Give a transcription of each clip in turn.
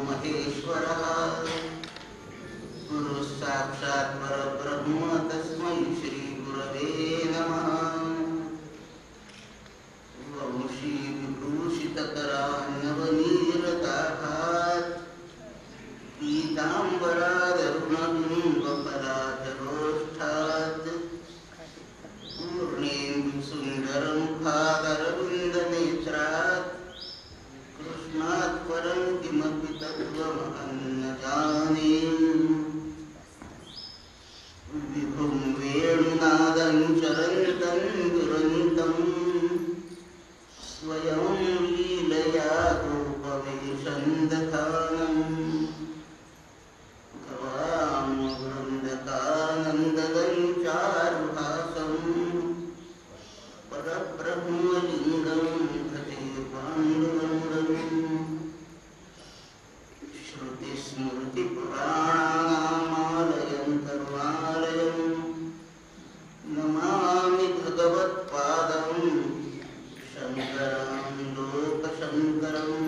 महेश्वरः गुरुः साक्षात् परब्रह्म तस्मै श्री गुरवे नमः। वंशी विभूषितकरान्नवनीरताभात् पीताम्बरादरुणबिम्बपराधरोष्ठात् पूर्णेन्दुसुन्दरमुखादरविन्दनेत्रात् कृष्णात् परं किमपि तत्त्वमहं न जाने। विभुं वेणुनादं चरन्तं दुरन्तं स्वयं लीलया गोपवेशं दधानं गवामवृन्दकानन्ददं चारुहासं परब्रह्मलिङ्गं भजे पाण्डुरङ्गम्। श्रुतिस्मृतिपुराणानामालयं करुणालयं नमामि भगवत्पादं शङ्करं लोकशङ्करम्।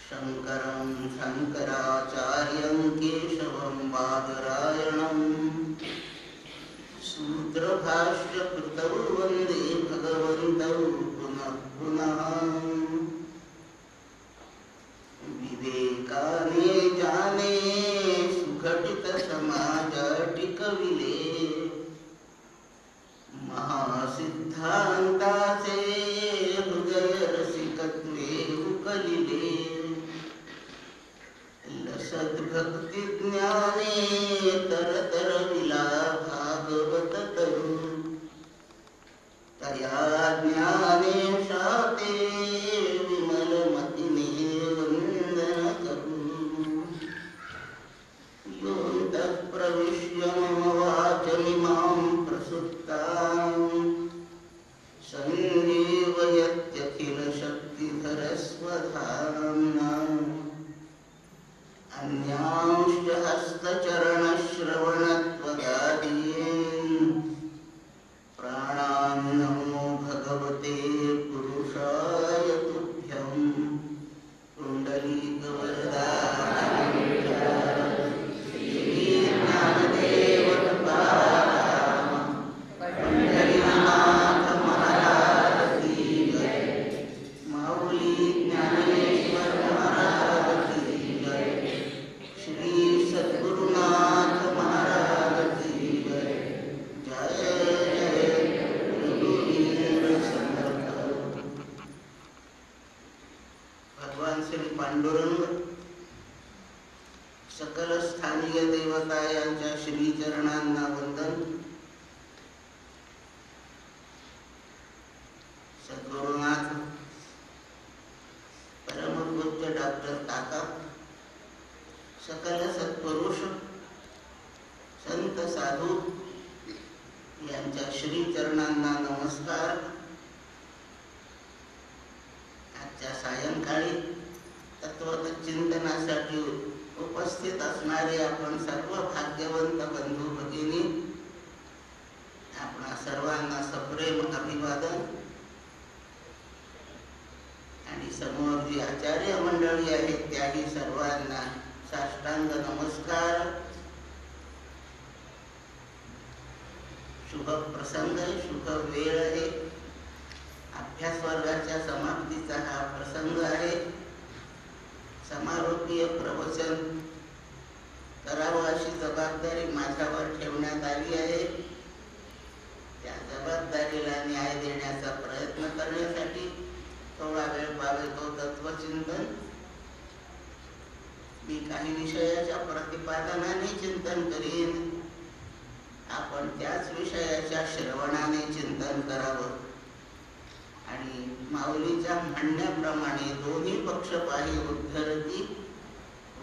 शङ्करं शङ्कराचार्यं केशवं बादरायणं सूत्रभाष्यकृतौ वन्दे भगवन्तौ पुनः पुनः। विवेकाने जाने सुघटित समाजाटिकविले महासिद्धान्तासे हृदयरसिकत्वे उकलिले। लसद्भक्तिज्ञाने तरतरविला भागवत तरु तया ज्ञाने शाते विमलमतिने वन्दन करु। योऽन्तः प्रविश्य मम वाचमिमां प्रसुप्तां संजीवयत्यखिलशक्तिधरस्वधाम्ना। अन्यांश्च हस्तचरणश्रवणत्वगादीन् प्राणान् नमो भगवते पुरुषाय तुभ्यं। कुण्डलीकवरदानं श्रीज्ञानदेवकृपाराम पंढरीनाथ महाराज की जय। माऊली ज्ञानेश्वर महाराज की जय। श्री सद्गुरुनाथ महाराज की जय। जय जय रघुवीर समर्थ। भगवान श्री पांडुरंग सकल स्थानीय देवता यांच्या श्रीचरणांना वंदन। सद्गुरुनाथ परमपूज्य डॉक्टर काका, सकल सत्पुरुष संत साधू यांच्या श्रीचरणांना नमस्कार। आजच्या सायंकाळी तत्वचिंतनासाठी उपस्थित असणारे आपण सर्व भाग्यवंत बंधू भगिनी, आपणा सर्वांना सप्रेम अभिवादन। आणि समोर जी आचार्य मंडळी आहेत त्याही सर्वांना साष्टांग नमस्कार। शुभ प्रसंग, शुभ वेळ आहे। अभ्यास वर्गाच्या समाप्तीचा हा प्रसंग आहे। समारोपीय प्रवचन करावं अशी जबाबदारी माझ्यावर ठेवण्यात आली आहे। त्या जबाबदारीला न्याय देण्याचा प्रयत्न करण्यासाठी थोडा वेळ पावे तो तत्वचिंतन। मी काही विषयाच्या प्रतिपादनाने चिंतन करीन, आपण त्याच विषयाच्या श्रवणाने चिंतन करावं। आणि माऊलीच्या म्हणण्याप्रमाणे दोन्ही पक्ष पाही उद्धरती,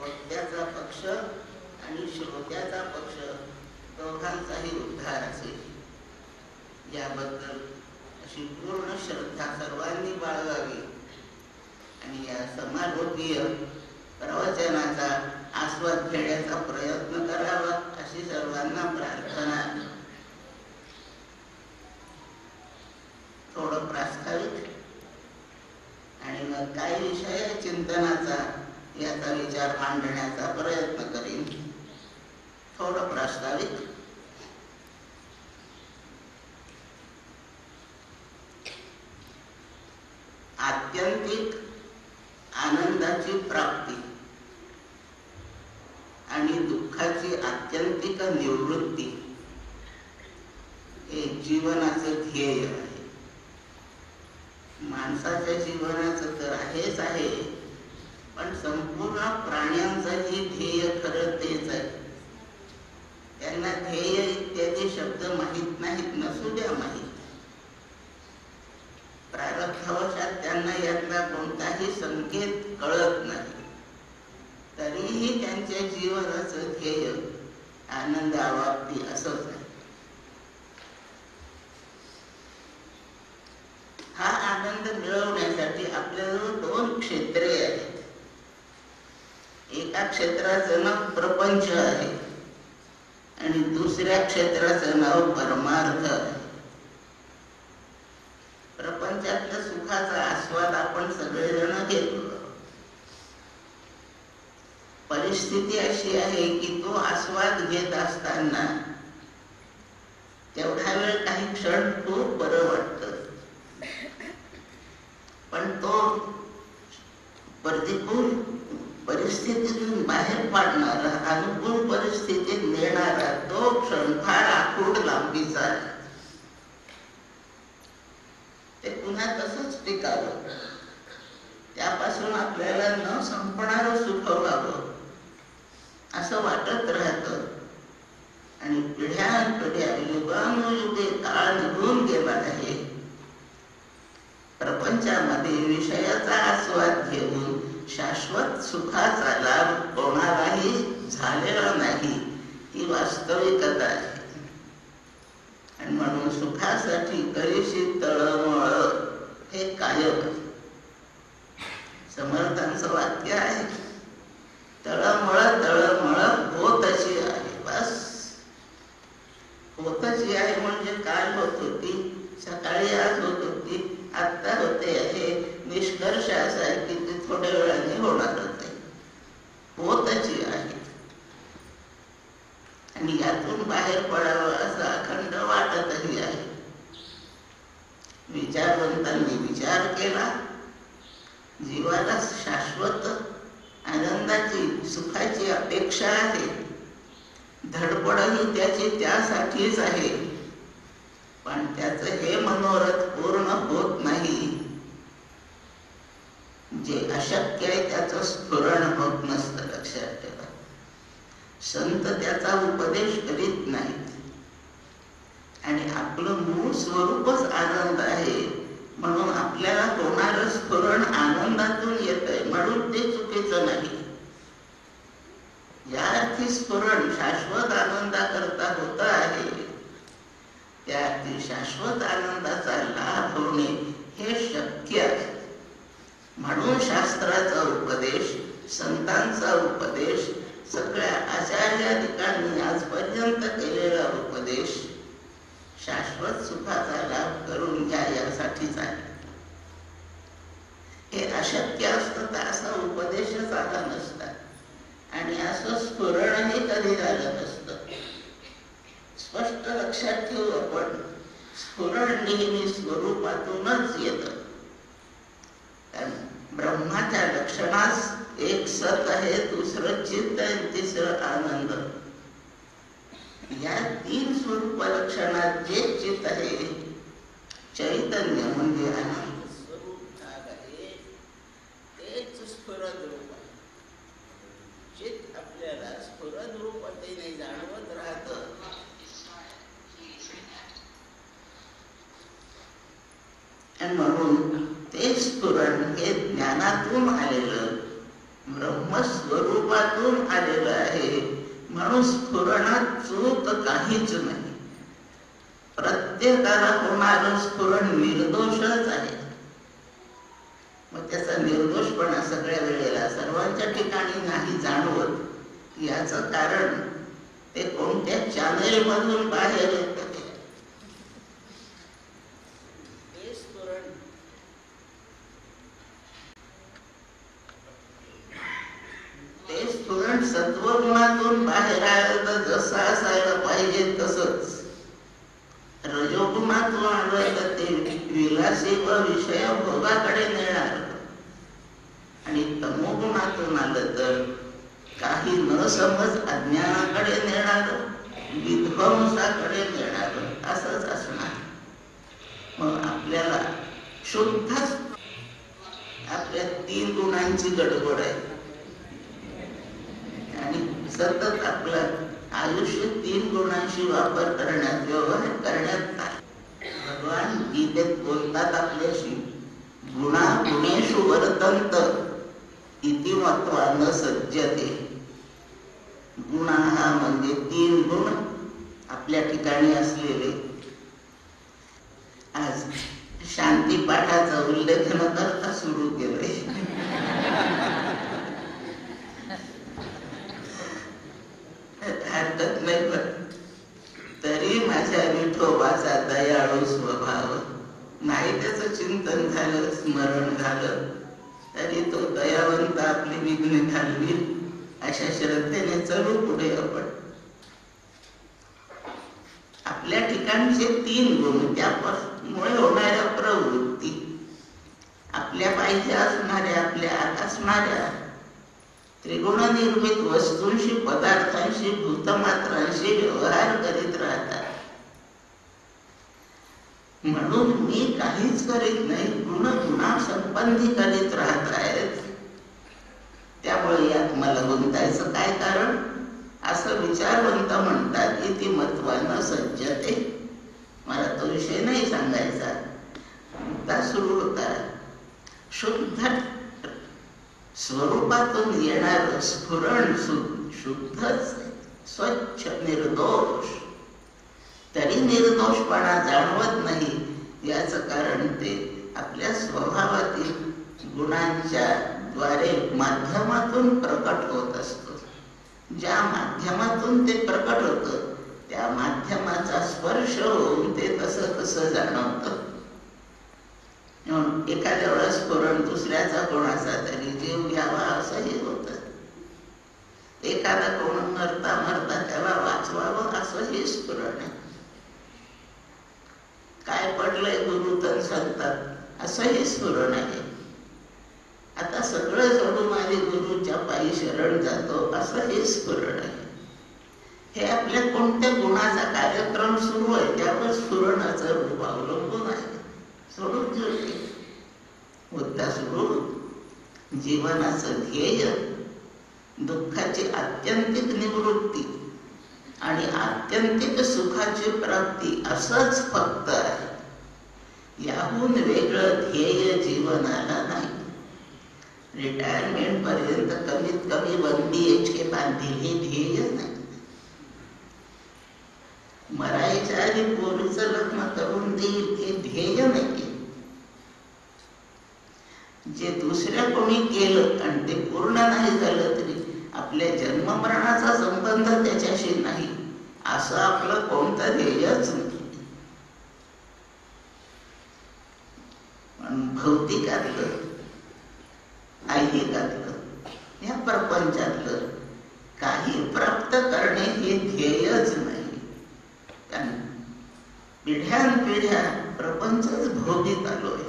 वक्त्याचा पक्ष आणि श्रोत्याचा पक्ष दोघांचाही उद्धार असेल याबद्दल अशी पूर्ण श्रद्धा सर्वांनी बाळगावी आणि या समारोपीय प्रवचनाचा आस्वाद घेण्याचा प्रयत्न करावा अशी सर्वांना प्रार्थना। थोडं प्रास्ताविक आणि काही विषय चिंतनाचा याचा विचार मांडण्याचा प्रयत्न करीन. थोडं प्रास्ताविक. आत्यंतिक आनंदाची प्राप्ती आणि दुःखाची आत्यंतिक निवृत्ती हे जीवनाचं ध्येय आहे. माणसाच्या जीवनाचं तर आहेच आहे, पण संपूर्ण प्राण्यांचंही ध्येय खरं तेच आहे. त्यांना ध्येय इत्यादी शब्द माहीत नाहीत, नसू द्या माहीत. प्रारब्धवशात त्यांना यातला कोणताही संकेत कळत नाही, तरीही त्यांच्या जीवनाचं ध्येय आनंदावाप्ती असंच आहे. हा आनंद मिळवण्यासाठी आपल्याजवळ दोन क्षेत्रे आहेत. एका क्षेत्राचं नाव प्रपंच आहे आणि दुसऱ्या क्षेत्राचं नाव परमार्थ आहे. प्रपंचातल्या सुखाचा आस्वाद आपण सगळेजण घेतो. परिस्थिती अशी आहे की तो आस्वाद घेत असताना तेवढा वेळ काही क्षण खूप बरं वाटतं, पण तो प्रतिकूल परिस्थितीतून बाहेर पाडणारा, अनुकूल परिस्थितीत नेणारा तो क्षण फार आखूड लांबीचा आहे. ते पुन्हा तसंच टिकावं, त्यापासून आपल्याला न संपणारं सुख व्हावं असं वाटत राहतं. आणि पिढ्यानपिढ्या, युगानुयुगे काळ निघून गेला आहे. प्रपंचामध्ये विषयाचा आस्वाद घेऊन शाश्वत सुखाचा लाभ कोणालाही झालेला नाही, ही वास्तविकता आहे. आणि म्हणून सुखासाठी करीशी तळमळ हे कायम. समर्थांचं वाक्य आहे, तळमळ तळमळ होतची आहे. बस होतची आहे म्हणजे काल होत होती, सकाळी आज होत होती, आत्ता होते आहे. निष्कर्ष असा आहे की ते थोड्या वेळाने होणारच आहे. होतची आहे आणि यातून बाहेर पडावं असं अखंड वाटतही आहे. विचारवंतांनी विचार केला, जीवाला शाश्वत आनंदाची, सुखाची अपेक्षा आहे. धडपडही त्याची त्यासाठीच आहे, पण त्याचं हे मनोरथ पूर्ण होत नाही. जे अशक्य आहे त्याचं स्फुरण होत नसतं. लक्षात ठेवा, संत त्याचा उपदेश करीत नाहीत. आणि आपलं मूळ स्वरूपच आनंद आहे, म्हणून आपल्याला होणारं स्फुरण आनंदातून येतंय, म्हणून ते चुकीचं नाही. या अर्थी स्फुरण शाश्वत आनंदाकरता होत आहे. त्या अर्थी शाश्वत आनंदाचा लाभ होणे हे शक्य आहे. म्हणून शास्त्राचा उपदेश, संतांचा उपदेश, सगळ्या आचार्याधिकांनी आजपर्यंत केलेला उपदेश शाश्वत सुखाचा लाभ करून घ्या यासाठीच आहे. हे अशक्य असतं तर असा उपदेशच आला नसता आणि असं स्फुरणही कधी झालं नसतं. स्पष्ट लक्षात ठेवू आपण, स्फुरण नेहमी स्वरूपातूनच येतं. ब्रह्माच्या लक्षणास एक सत आहे, दुसरं चित्त आहे, तिसरं आनंद. या तीन स्वरूप लक्षणात जे चित्त आहे, चैतन्य म्हणजे आनंद स्वरूप भाग आहे, तेच स्फुरद रूप आहे. चित्त आपल्याला स्फुरद रूपाने जाणवत राहतं. आणि म्हणून ते स्फुरण हे ज्ञानातून आलेलं, ब्रह्मस्वरूपातून आलेलं आहे. म्हणून स्फुरणात चूक काहीच नाही. प्रत्येकाला होणारं स्फुरण निर्दोषच आहे. मग त्याचा निर्दोषपणा सगळ्या वेळेला सर्वांच्या ठिकाणी नाही जाणवत. याचं कारण ते कोणत्या चॅनेल मधून बाहेर येतं. सत्वगुणातून बाहेर आलं तर जसं असायला पाहिजे तसंच, रजोगुणातून आलं तर ते विलासी व विषय भोगाकडे नेणार, आणि तमोगुणातून आलं तर काही न समज अज्ञानाकडे नेणार, विध्वंसाकडे नेणार, असंच असणार. मग आपल्याला शुद्धच आपल्या 3 गुणांची गडबड आहे आणि सतत आपलं आयुष्य 3 गुणांशी वापर करण्यात, व्यवहार करण्यात आहे. भगवान गीतेत बोलतात आपल्याशी, गुणा गुणेषु वर्तन्त इति मत्वा न सज्जते. गुणा हा म्हणजे 3 गुण आपल्या ठिकाणी असलेले. आज शांती पाठाचा उल्लेख न करता सुरू केले. हरकत नाही, पण तरी माझ्या विठोबाचा दयाळू स्वभाव नाही, त्याचं चिंतन झालं, स्मरण झालं, तरी तो दयावंत आपली विघ्न घालवी अशा श्रद्धेने चलू पुढे. आपण आपल्या ठिकाणचे 3 गुण, त्यामुळे होणाऱ्या प्रवृत्ती, आपल्या पाहिजे असणाऱ्या, आपल्या आत असणाऱ्या त्रिगुण निर्मित वस्तूंशी, पदार्थांशी, भूतमात्रांशी व्यवहार करीत राहतात. म्हणून मी काहीच करीत नाही, गुण गुणासंबंधी करीत राहत आहेत. त्यामुळे यात मला गुंतायचं काय कारण, असं विचारवंत म्हणतात. इति मत्वानं सज्जते. मला तो विषय नाही सांगायचा. मुद्दा सुरू होता. शुद्ध स्वरूपातून येणार स्फुरण शुद्धच, स्वच्छ, निर्दोष, तरी निर्दोषपणा जाणवत नाही. याचं कारण ते आपल्या स्वभावातील गुणांच्या द्वारे माध्यमातून प्रकट होत असतो. ज्या माध्यमातून ते प्रकट होतं त्या माध्यमाचा स्पर्श होऊन ते तसं तसं जाणवतं. म्हणून एखाद्या वेळेस स्फुरण दुसऱ्याचा कोणाचा तरी जीव घ्यावा असंही होतं. एखादा कोण मरता मरता त्याला वाचवावं असंही स्फुरण आहे. काय पडलंय गुरुतन संतात असंही स्फुरण आहे. आता सगळं सोडून आधी गुरुच्या पायी शरण जातो असंही स्फुरण आहे. हे आपल्या कोणत्या गुणाचा कार्यक्रम सुरू आहे त्यावर स्फुरणाचं रूप अवलंबून आहे. सोडून जुळते मुद्दा सुरू. जीवनाचं ध्येय दुःखाची आत्यंतिक निवृत्ती आणि आत्यंतिक सुखाची प्राप्ती असंच फक्त आहे. याहून वेगळं ध्येय जीवनाला नाही. रिटायरमेंट पर्यंत कमीत कमी 1 BHK बांधील हे ध्येय नाही. मरायच्या आधी पोरीचं लग्न करून देईल हे ध्येय नाही. जे दुसऱ्या कोणी केलं आणि ते पूर्ण नाही झालं तरी आपल्या जन्ममरणाचा संबंध त्याच्याशी नाही असं आपलं कोणतं ध्येयच नाही. पण भौतिकातलं, ऐहिकातलं, या प्रपंचातलं काही प्राप्त करणे हे ध्येयच नाही. पिढ्यानपिढ्या प्रपंचच भोगीत आलोय.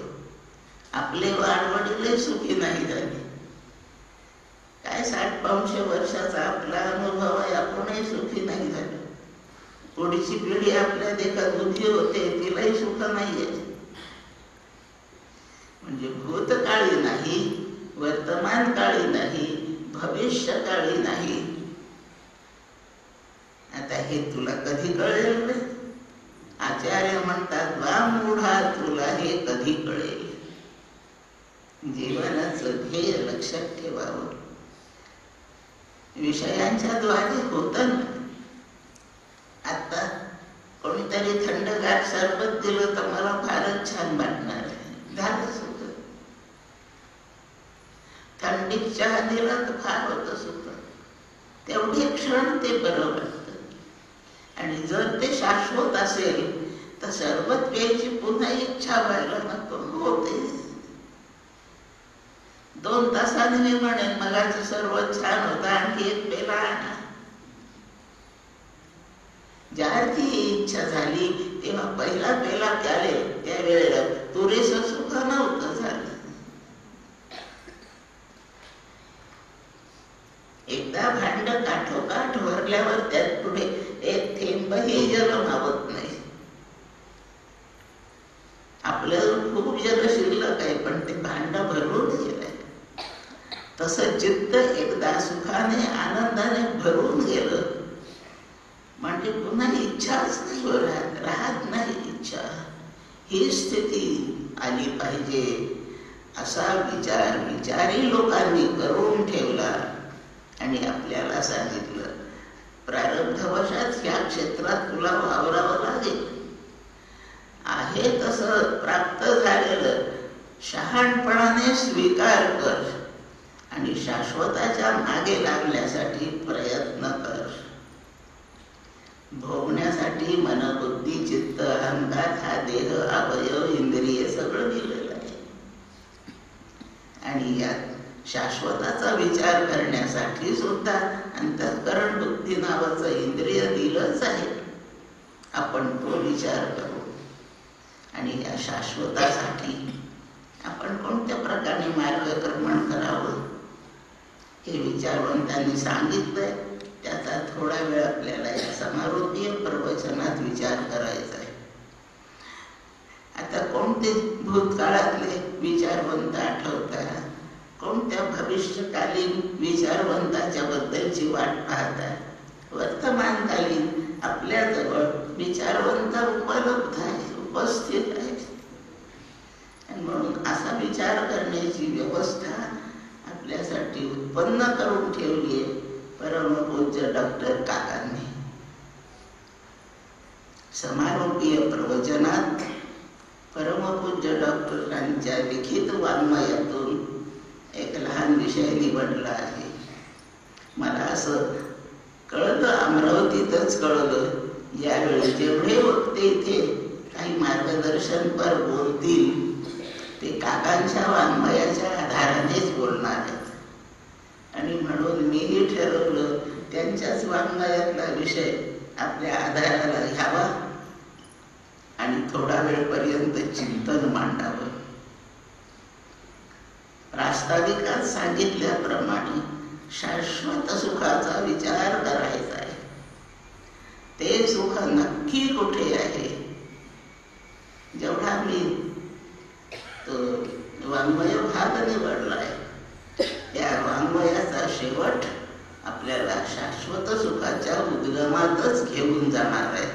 आपले वाडवडील सुखी नाही झाले. काय 60-65 वर्षाचा आपला अनुभव आहे, आपणही सुखी नाही झालो. पुढची पिढी आपल्या देखत दुखी होते, तिलाही सुख नाहीये. म्हणजे भूतकाळी नाही, वर्तमान काळी नाही, भविष्य काळी नाही. आता हे तुला कधी कळेल? आचार्य म्हणतात, वा मूढा तुला हे कधी कळेल? जीवनाचं ध्येय लक्षात ठेवावं. विषयांच्या द्वारे होत ना. आता कोणीतरी थंडगार सरबत दिलं तर मला फारच छान वाटणार आहे, झालंच होतं. थंडीत चहा दिला तर फार होत सुद्धा. तेवढे क्षण ते बरं वाटतं. आणि जर ते शाश्वत असेल तर सरबत प्यायची पुन्हा इच्छा व्हायला नको होते. 2 तासाने मी म्हणेन मगाचं सर्व छान होतं, आणखी एक पेला आणा. ज्या ती इच्छा झाली तेव्हा पहिला पेला प्याले त्यावेळेला पुरेसं सुख नव्हतं झालं. एकदा भांड काठोकाठ भरल्यावर त्यात पुढे एक थेंबही जल मावत नाही. आपलं खूप जल शिल्लक आहे, पण ते भांड भरून गेलंय. तसं चित्त एकदा सुखाने आनंदाने भरून गेलं म्हणजे पुन्हा इच्छाच नाही राहत नाही इच्छा. ही स्थिती आली पाहिजे असा विचार विचारी लोकांनी करून ठेवला आणि आपल्याला सांगितलं, प्रारब्धवशात ह्या क्षेत्रात तुला वावरावं लागेल. आहे तसं प्राप्त झालेलं शहाणपणाने स्वीकार कर आणि शाश्वताच्या मागे लागण्यासाठी प्रयत्न कर. भोगण्यासाठी मन, बुद्धी, चित्त, अहंकार हा देह, अवयव, इंद्रिय सगळं दिलेलं आहे. आणि यात शाश्वताचा विचार करण्यासाठी सुद्धा अंतःकरण बुद्धी नावाचं इंद्रिय दिलंच आहे. आपण तो विचार करू आणि या शाश्वतासाठी आपण कोणत्या प्रकारे मार्गक्रमण करावं हे विचारवंतांनी सांगितलंय. त्याचा थोडा वेळ आपल्याला या समारोपीय प्रवचनात विचार करायचा आहे. आता कोणते भूतकाळातले विचारवंत आठवतात, कोणत्या भविष्यकालीन विचारवंताच्या बद्दलची वाट पाहतात. वर्तमानकालीन आपल्याजवळ विचारवंत उपलब्ध आहे, उपस्थित आहे. आणि म्हणून असा विचार करण्याची व्यवस्था आपल्यासाठी उत्पन्न करून ठेवली आहे परमपूज्य डॉक्टर काकांनी. समारोपीय प्रवचनात परमपूज्य डॉक्टरांच्या लिखित वाङ्मयातून एक लहान विषय निवडला आहे. मला असं कळलं, अमरावतीतच कळलं, यावेळी जेवढे वक्ते इथे काही मार्गदर्शनपर बोलतील ते काकांच्या वाङ्मयाच्या आधारानेच बोलणार आहेत. आणि म्हणून मीही ठरवलं त्यांच्याच वाङ्मयातला विषय आपल्या आधाराला घ्यावा आणि थोडा वेळपर्यंत चिंतन मांडावं. प्रास्ताविकात सांगितल्याप्रमाणे शाश्वत सुखाचा विचार करायचा आहे. ते सुख नक्की कुठे आहे? जेवढा मी तो वाङ्मय भाग निवडलाय त्या वाङ्मयाचा शेवट आपल्याला शाश्वत सुखाच्या उद्गमातच घेऊन जाणार आहे.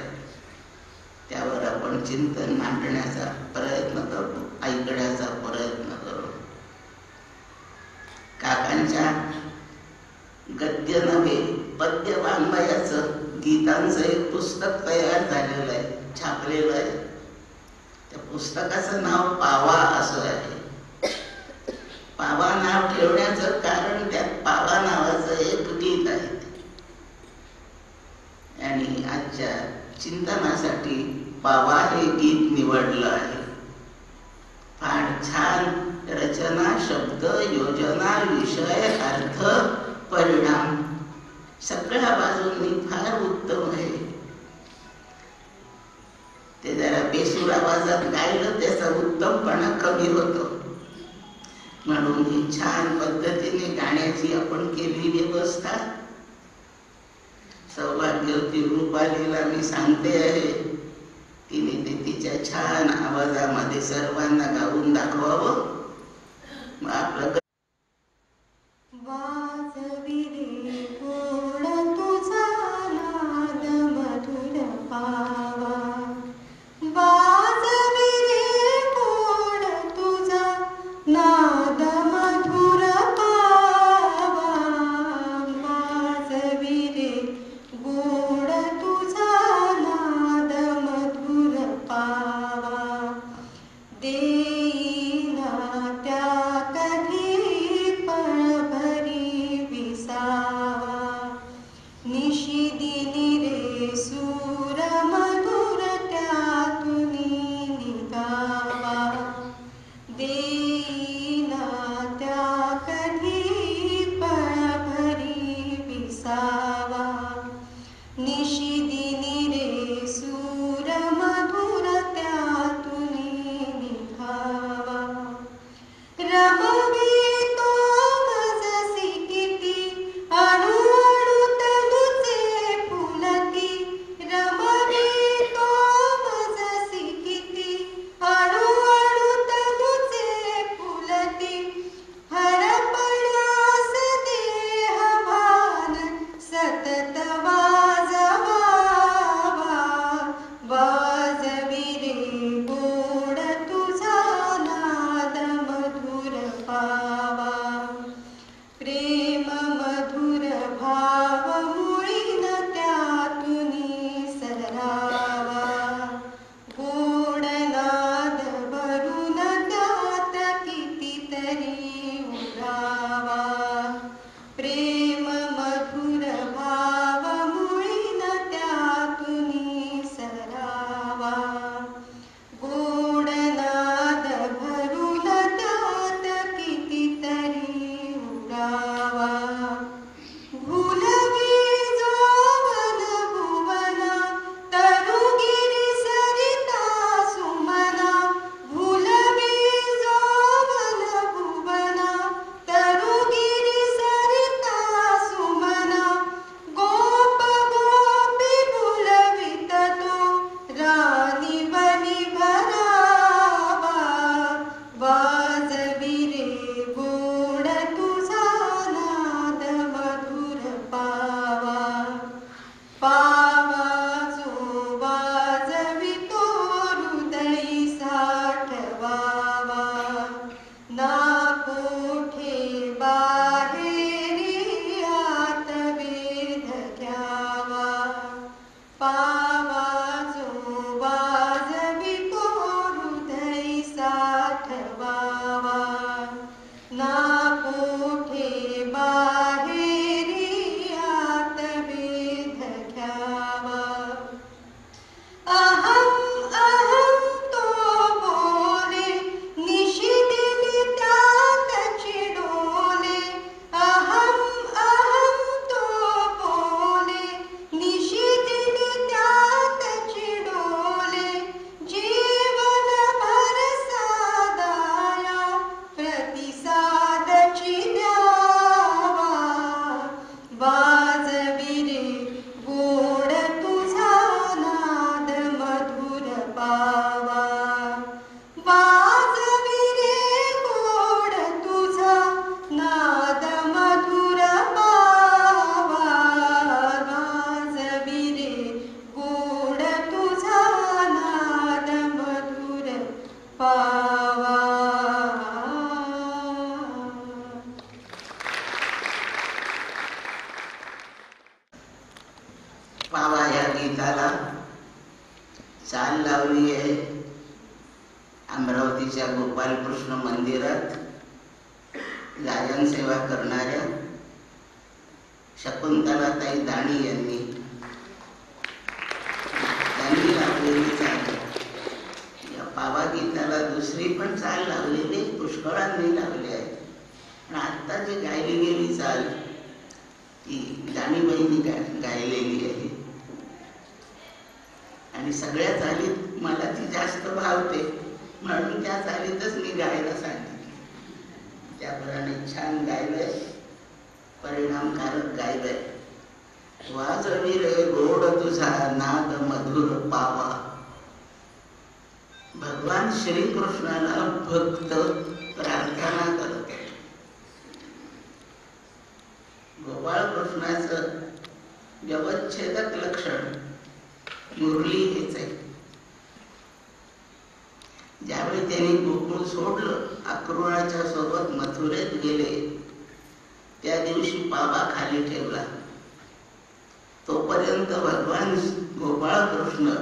त्यावर आपण चिंतन मांडण्याचा प्रयत्न करू, ऐकण्याचा प्रयत्न करू. काकांच्या गद्य नव्हे पद्य वाङ्मयाचं गीतांचं एक पुस्तक तयार झालेलं आहे, छापलेलं आहे. त्या पुस्तकाचं नाव पावा असं आहे. पावा नाव ठेवण्याचं कारण त्यात पावा नावाचं एक गीत आहे. आणि आजच्या चिंतनासाठी पावा हे गीत निवडलं आहे. फार छान रचना, शब्द, योजना, विषय, अर्थ, परिणाम सगळ्या बाजूंनी फार उत्तम आहे. ते जरा बेसूर आवाजात गायलं त्याचा उत्तमपणा कमी होतो. म्हणून ही छान पद्धतीने गाण्याची आपण केली व्यवस्था. सौभाग्यवती रूपालीला मी सांगते आहे, तिने ते तिच्या छान आवाजामध्ये सर्वांना गाऊन दाखवावं. मग आपलं देई पावा या गीताला चाल लावली आहे अमरावतीच्या गोपालकृष्ण मंदिरात गायन सेवा करणाऱ्या शकुंतलाताई दाणी यांनी लावलेली चाल. या पावा गीताला दुसरी पण चाल लावलेली पुष्कळांनी लावली आहे. आणि आता जी गायली गेली चाल ती दाणीबाईंनी गायलेली आहे आणि सगळ्या चालीत मला ती जास्त भावते म्हणून त्या चालीतच मी गायला सांगितली. त्याप्रमाणे छान गायलंय, परिणामकारक गायलंय. वाजवी रे गोड तुझा नाद मधुर पावा. भगवान श्रीकृष्णाला भक्त प्रार्थना करत आहे. गोपाळकृष्णाचं व्यवच्छेदक लक्षण मुरली हेच आहे. ज्यावेळी त्यांनी गोकुळ सोडलं, अक्रूराच्या सोबत मथुरेत गेले, त्या दिवशी पावा खाली ठेवला. तोपर्यंत भगवान गोपाळकृष्ण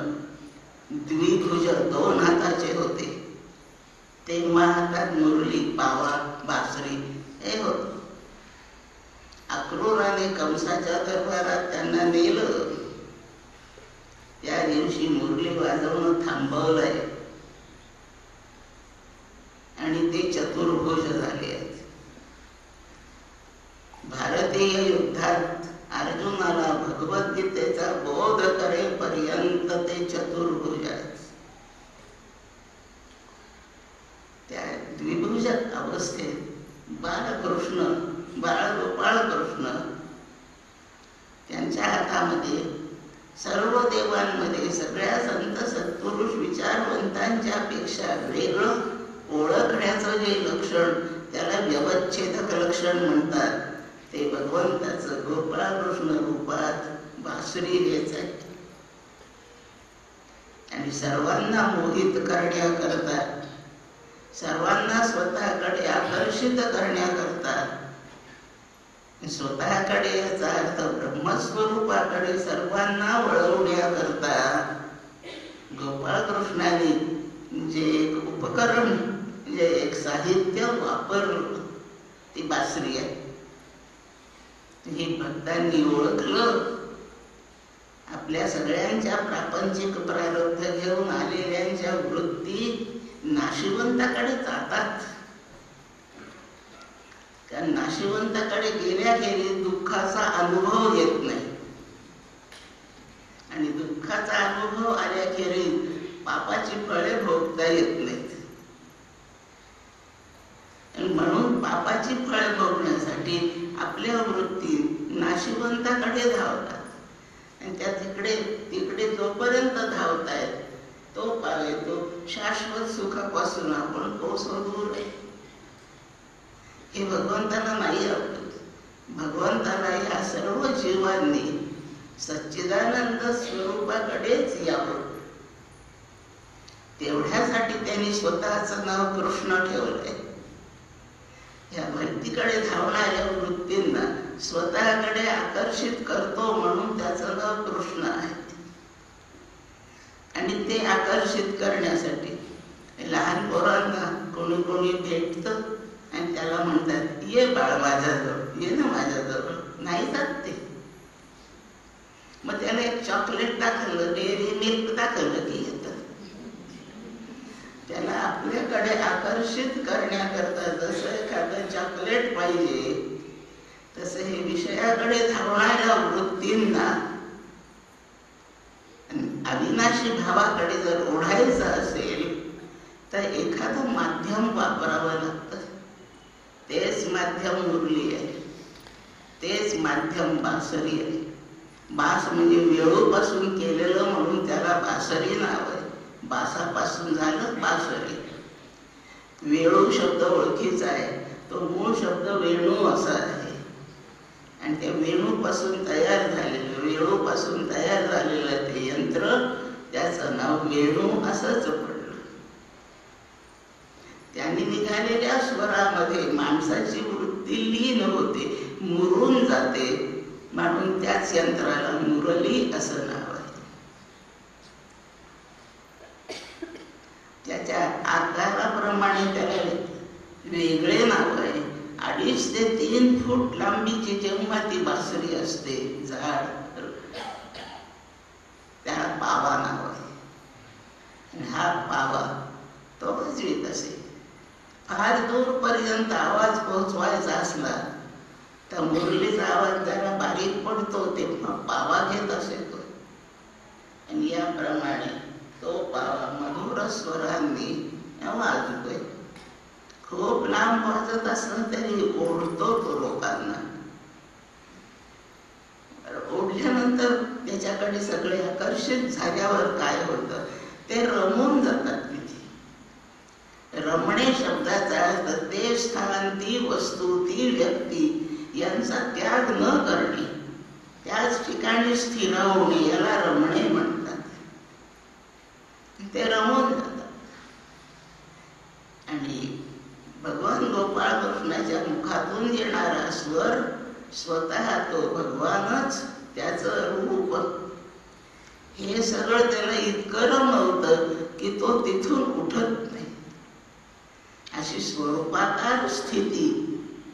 द्विभुज 2 हाताचे होते. तेव्हा हातात मुरली, पावा, बासरी हे होत. अक्रूराने कंसाच्या दरबारात त्यांना नेलं. त्या दिवशी मुरली वाजवणं थांबवलंय आणि ते चतुर्भुज झाले आहेत. भारतीय युद्धात अर्जुनाला भगवद्गीतेचा बोध करेपर्यंत ते चतुर्भुज आहेत. त्या द्विभुज मनुष्य अवस्थेत बाळकृष्ण, बाळगोपाळकृष्ण त्यांच्या हातामध्ये सर्व देवांमध्ये सगळ्या संत सत्पुरुष विचारवंतांच्या पेक्षा वेगळं ओळखण्याचं जे लक्षण, त्याला व्यवच्छेदक लक्षण म्हणतात, ते भगवंताचं गोपाळकृष्ण रूपात बासरी हेच आहे. आणि सर्वांना मोहित करण्याकरता, सर्वांना स्वतःकडे आकर्षित करण्याकरता, स्वतःकडे याचा अर्थ ब्रह्मस्वरूपाकडे सर्वांना वळवण्याकरता गोपाळकृष्णाने जे एक उपकरण, जे एक साहित्य वापरलं, ती बासरी आहे. ही भक्तांनी ओळखलं. आपल्या सगळ्यांच्या प्रापंचिक प्रारब्ध घेऊन आलेल्यांच्या वृत्ती नाशिवंताकडे जातात. कारण नाशिवंताकडे गेल्याखेरीज दुःखाचा अनुभव येत नाही, आणि दुःखाचा अनुभव आल्याखेरीज पापाची फळे भोगता येत नाहीत. म्हणून पापाची फळे भोगण्यासाठी आपल्या वृत्ती नाशिवंताकडे धावतात. आणि त्या तिकडे जोपर्यंत धावतायत तोपर्यंत तो शाश्वत सुखापासून आपण कोसो दूर आहे. हे भगवंताला नाही आवडत. भगवंताला या सर्व जीवांनी सच्चिदानंद स्वरूपाकडेच यावं, तेवढ्यासाठी त्यांनी स्वतःचं नाव कृष्ण ठेवलंय. या भक्तीकडे धावणाऱ्या वृत्तींना स्वतःकडे आकर्षित करतो म्हणून त्याचं नाव कृष्ण आहे. आणि ते आकर्षित करण्यासाठी लहान पोरांना कोणी कोणी भेटतं आणि त्याला म्हणतात, ये बाळ माझ्याजवळ, ये ना माझ्याजवळ. नाही जात ते. मग त्याला एक चॉकलेट दाखवलं, डेअरी मिल्क दाखवलं की येतं. त्याला आपल्याकडे आकर्षित करण्याकरता जसं एखादं चॉकलेट पाहिजे, तसं हे विषयाकडे धावणाऱ्या वृत्तींना अविनाशी भावाकडे जर ओढायचं असेल तर एखादं माध्यम वापरावं लागतं. तेच माध्यम मुरली आहे, तेच माध्यम बासरी आहे. बास म्हणजे वेळूपासून केलेलं म्हणून त्याला बासरी नाव आहे. बासापासून झालं बासरी. वेळू शब्द ओळखीचा आहे, तो मूळ शब्द वेणू असा आहे. आणि त्या वेणूपासून तयार झालेलं, वेळूपासून तयार झालेलं ते यंत्र, त्याचं नाव वेणू असंच पडलं. त्यांनी निघालेल्या स्वरामध्ये माणसाची वृत्ती लीन होते, मुरून जाते, म्हणून त्याच यंत्राला मुरली असं नाव आहे. त्याच्या आकाराप्रमाणे त्याला वेगळे नाव आहे. 2.5 ते 3 फूट लांबीची जेव्हा ती बासरी असते झाड, त्याला पावा नाव आहे. हा पावा तो वाजवीत असे. फार दूरपर्यंत आवाज पोहोचवायचा असला तर मुरलीचा आवाज जरा बारीक पडतो, तेव्हा पावा घेत असे तो. आणि याप्रमाणे तो पावा मधुर स्वरांनी वाजतोय. खूप लांब वाजत असलं तरी ओढतो तो लोकांना. ओढल्यानंतर त्याच्याकडे सगळे आकर्षित झाल्यावर काय होतं, ते रमून जातात. रमणे शब्दाचा अर्थ ते स्थान, ती वस्तू, ती व्यक्ती यांचा त्याग न करणे, त्याच ठिकाणी स्थिर होणे, याला रमणे म्हणतात. ते रमून जातात. आणि भगवान गोपाळकृष्णाच्या मुखातून येणारा स्वर स्वतः तो भगवानच, त्याचं रूप, हे सगळं त्याला इतकं रमवतं की तो तिथून उठत नाही. अशी स्वरूपाकार स्थिती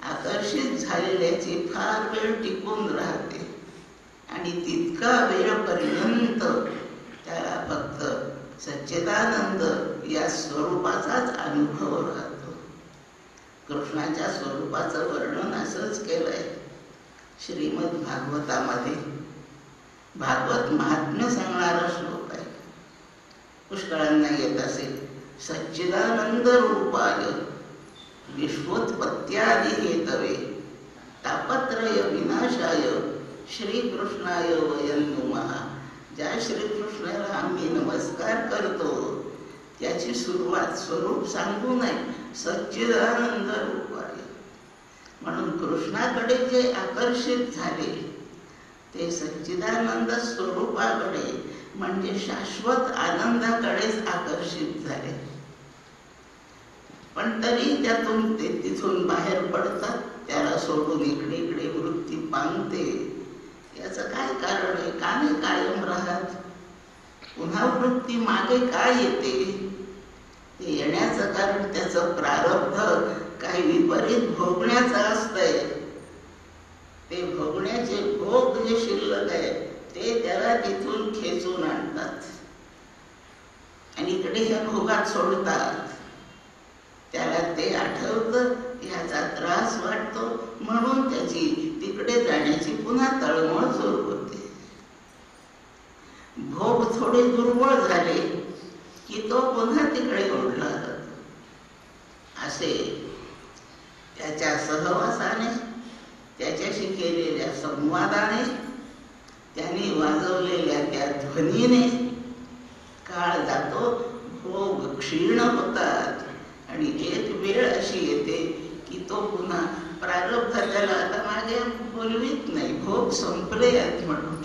आकर्षित झालेल्याची फार वेळ टिकून राहते. आणि तितका वेळपर्यंत त्याला फक्त सच्चिदानंद या स्वरूपाचाच अनुभव राहतो. कृष्णाच्या स्वरूपाचं वर्णन असंच केलंय श्रीमद भागवतामध्ये. भागवत महात्म्य सांगणारा श्लोक आहे, पुष्कळांना येत असेल. सच्चिदानंद रूपाय विश्वोत्पत्त्यादि हेतवे तापत्रय विनाशाय श्रीकृष्णाय वयं नुमः. ज्या श्रीकृष्णाला आम्ही नमस्कार करतो त्याची सुरुवात स्वरूप सांगू नये, सच्चिदानंद रूप आहे. म्हणून कृष्णाकडे जे आकर्षित झाले ते सच्चिदानंद स्वरूपाकडे म्हणजे शाश्वत आनंदाकडेच आकर्षित झाले. पण तरी त्यातून ते तिथून बाहेर पडतात, त्याला सोडून इकडे इकडे वृत्ती पांगते. याचं काय कारण आहे? का नाही कायम राहत? पुन्हा वृत्ती मागे काय येते? ते येण्याचं कारण त्याचं प्रारब्ध काही विपरीत भोगण्याचं असतंय. ते भोगण्याचे भोग जे शिल्लक आहे ते त्याला तिथून खेचून आणतात आणि इकडे ह्या भोगात सोडतात. त्याला ते आठवतं, ह्याचा त्रास वाटतो, म्हणून त्याची तिकडे जाण्याची पुन्हा तळमळ सुरू होते. भोग थोडे दुर्बळ झाले की तो पुन्हा तिकडे ओढला जातो. असे त्याच्या सहवासाने, त्याच्याशी केलेल्या संवादाने, त्याने वाजवलेल्या त्या ध्वनीने काळ जातो, भोग क्षीण होतात आणि एक वेळ अशी येते की तो पुन्हा प्रारब्ध त्याला आता मागे बोलवीत नाही, भोग संपले आहेत म्हणून,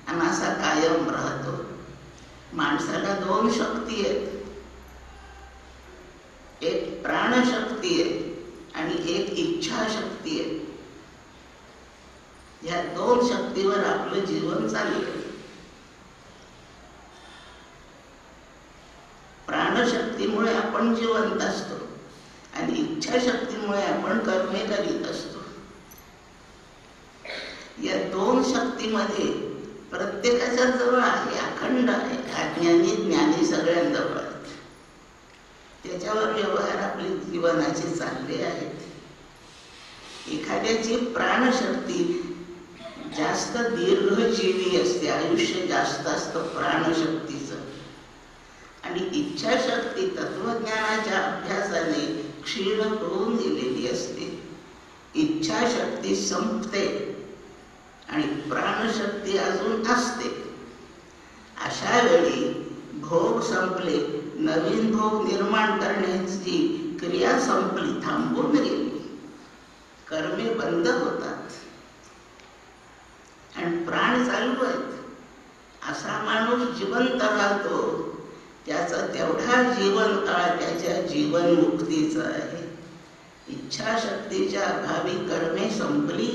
आणि असा कायम राहतो. माणसाला दोन शक्ती आहेत, एक प्राणशक्ती आहे आणि एक इच्छाशक्ती आहे. या दोन शक्तीवर आपलं जीवन चाललंय. प्राणशक्तीमुळे आपण जिवंत असतो आणि इच्छाशक्तीमुळे आपण कर्मे करीत असतो. या दोन शक्तीमध्ये प्रत्येकाच्या जवळ आहे, अखंड आहे. अज्ञानी ज्ञानी सगळ्यांजवळ आहेत. त्याच्यावर व्यवहार आपले जीवनाचे चालले आहेत. एखाद्याची प्राणशक्ती जास्त दीर्घजीवी असते, आयुष्य जास्त असतं प्राणशक्तीचं, आणि इच्छाशक्ती तत्वज्ञानाच्या अभ्यासाने क्षीण होऊन गेलेली असते. इच्छाशक्ती संपते आणि प्राणशक्ती अजून असते. अशा वेळी भोग संपले, नवीन भोग निर्माण करण्याची क्रिया संपली, थांबून गेली, कर्मे बंद होतात आणि प्राण चालू आहेत. असा माणूस जिवंत राहतो. त्याचा तेवढा जीवनकाळ त्याच्या जीवनमुक्तीचा आहे. इच्छाशक्तीच्या अभावी कर्मे संपली,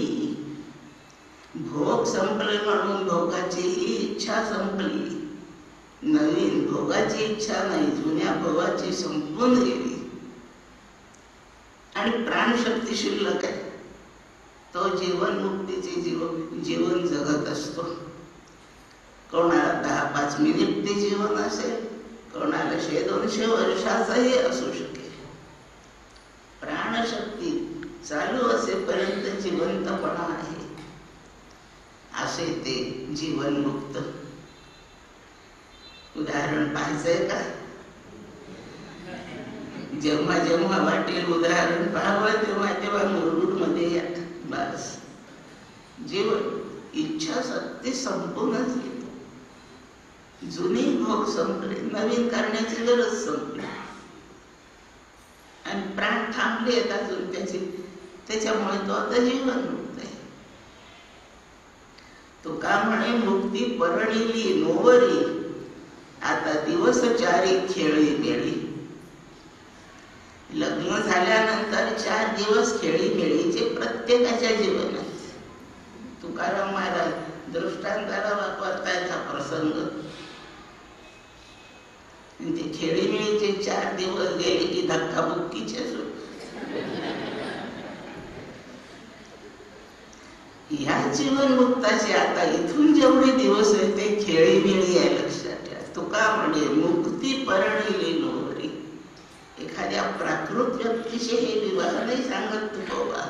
भोग संपले म्हणून भोगाची ही इच्छा संपली. नवीन भोगाची इच्छा नाही, जुन्या भोगाची संपून गेली आणि प्राणशक्ती शिल्लक आहे. तो जीवनमुक्तीचे जीवन जगत असतो. कोणाला 10-5 मिनिट ते जीवन असेल, कोणाला 100-200 वर्षाचाही असू शकेल. प्राणशक्ती चालू असेपर्यंत जिवंतपणा आहे. असे ते जीवनमुक्त. उदाहरण पाहायचंय का? जेव्हा जेव्हा वाटेल उदाहरण पाहावं तेव्हा तेव्हा मुरगुडमध्ये या. बस जीवन इच्छाशक्ती संपूनच येतो. जुनी भोग संपले, नवीन करण्याची गरज संपली आणि प्राण थांबले अजून त्याच्यामुळे तो आता जीवन मुक्त आहे. तुका म्हणे मुक्ती परणिली नोवरी, आता दिवस चारी खेळी मेळी. लग्न झाल्यानंतर 4 दिवस खेळी मेळीचे प्रत्येकाच्या जीवनात. तुकाराम महाराज दृष्टांताला वापरतायत हा प्रसंग. ते खेळीमेळीचे 4 दिवस गेले की धक्काबुक्कीचे सुरू. ह्या जीवनमुक्ताचे आता इथून जेवढे दिवस आहेत ते खेळीमेळी आहे, लक्षात ठेवा. तुका म्हणजे मुक्ती परणिली नोवरी. एखाद्या प्राकृत व्यक्तीशी हे विवाह नाही सांगत तुकोबा.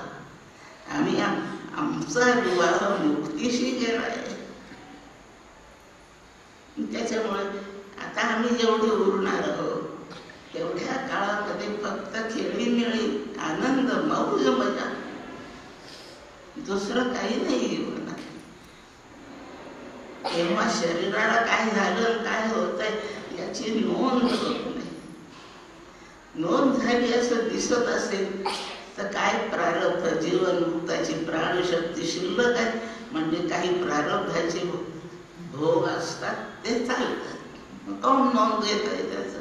आम्ही आमचा विवाह मुक्तीशी केलाय. त्याच्यामुळे आता आम्ही जेवढे उरणार आहोत तेवढ्या काळामध्ये फक्त खेळी दुसरं काही नाही होणार. तेव्हा शरीराला काय झालं, काय होत आहे याची नोंद होत नाही. नोंद झाली असं दिसत असेल तर काय प्रारब्ध, जीवनमुक्ताची प्राणशक्ती शिल्लक आहे, म्हणजे काही प्रारब्धाचे भोग असतात ते चालतात. कोण नोंद घेत आहे त्याच?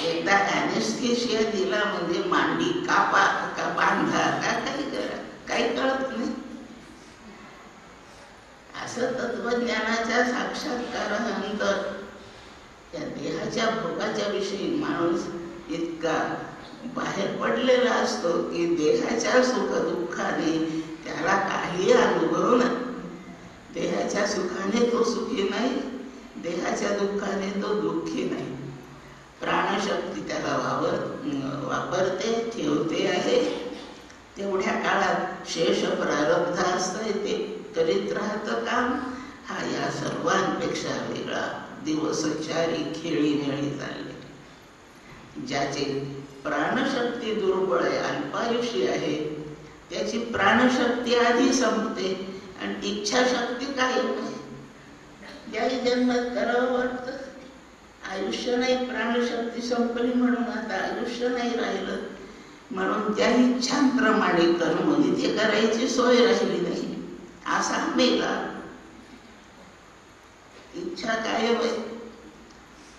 एकदा ॲनेस्थेशिया दिला म्हणजे मांडी कापा का बांधा का काही करा, काही कळत नाही. असं तत्वज्ञानाच्या साक्षात्कारानंतर या देहाच्या भोगाच्या विषयी माणूस इतका बाहेर पडलेला असतो की देहाच्या सुख दुःखाने त्याला काही अनुभव नाही. देहाच्या सुखाने तो सुखी नाही, देहाच्या दुःखाने तो दुःखी नाही. प्राणशक्ती त्याला वापरते, ठेवते आहे. तेवढ्या काळात शेष प्रारब्ध असतं, ते करीत राहतं काम. हा या सर्वांपेक्षा वेगळा दिवसचारी खेळीमेळी चालले. ज्याचे प्राणशक्ती दुर्बळ आहे, अल्पायुषी आहे, त्याची प्राणशक्ती आधी संपते आणि इच्छाशक्ती कायम नाही. ज्याही जन्मात करावं वाटतं, आयुष्य नाही, प्राणशक्ती संपली म्हणून आता आयुष्य नाही राहिलं, म्हणून त्या इच्छांप्रमाणे कर्म इथे करायची सोय राहिली नाही. असा मेला. इच्छा कायम आहे,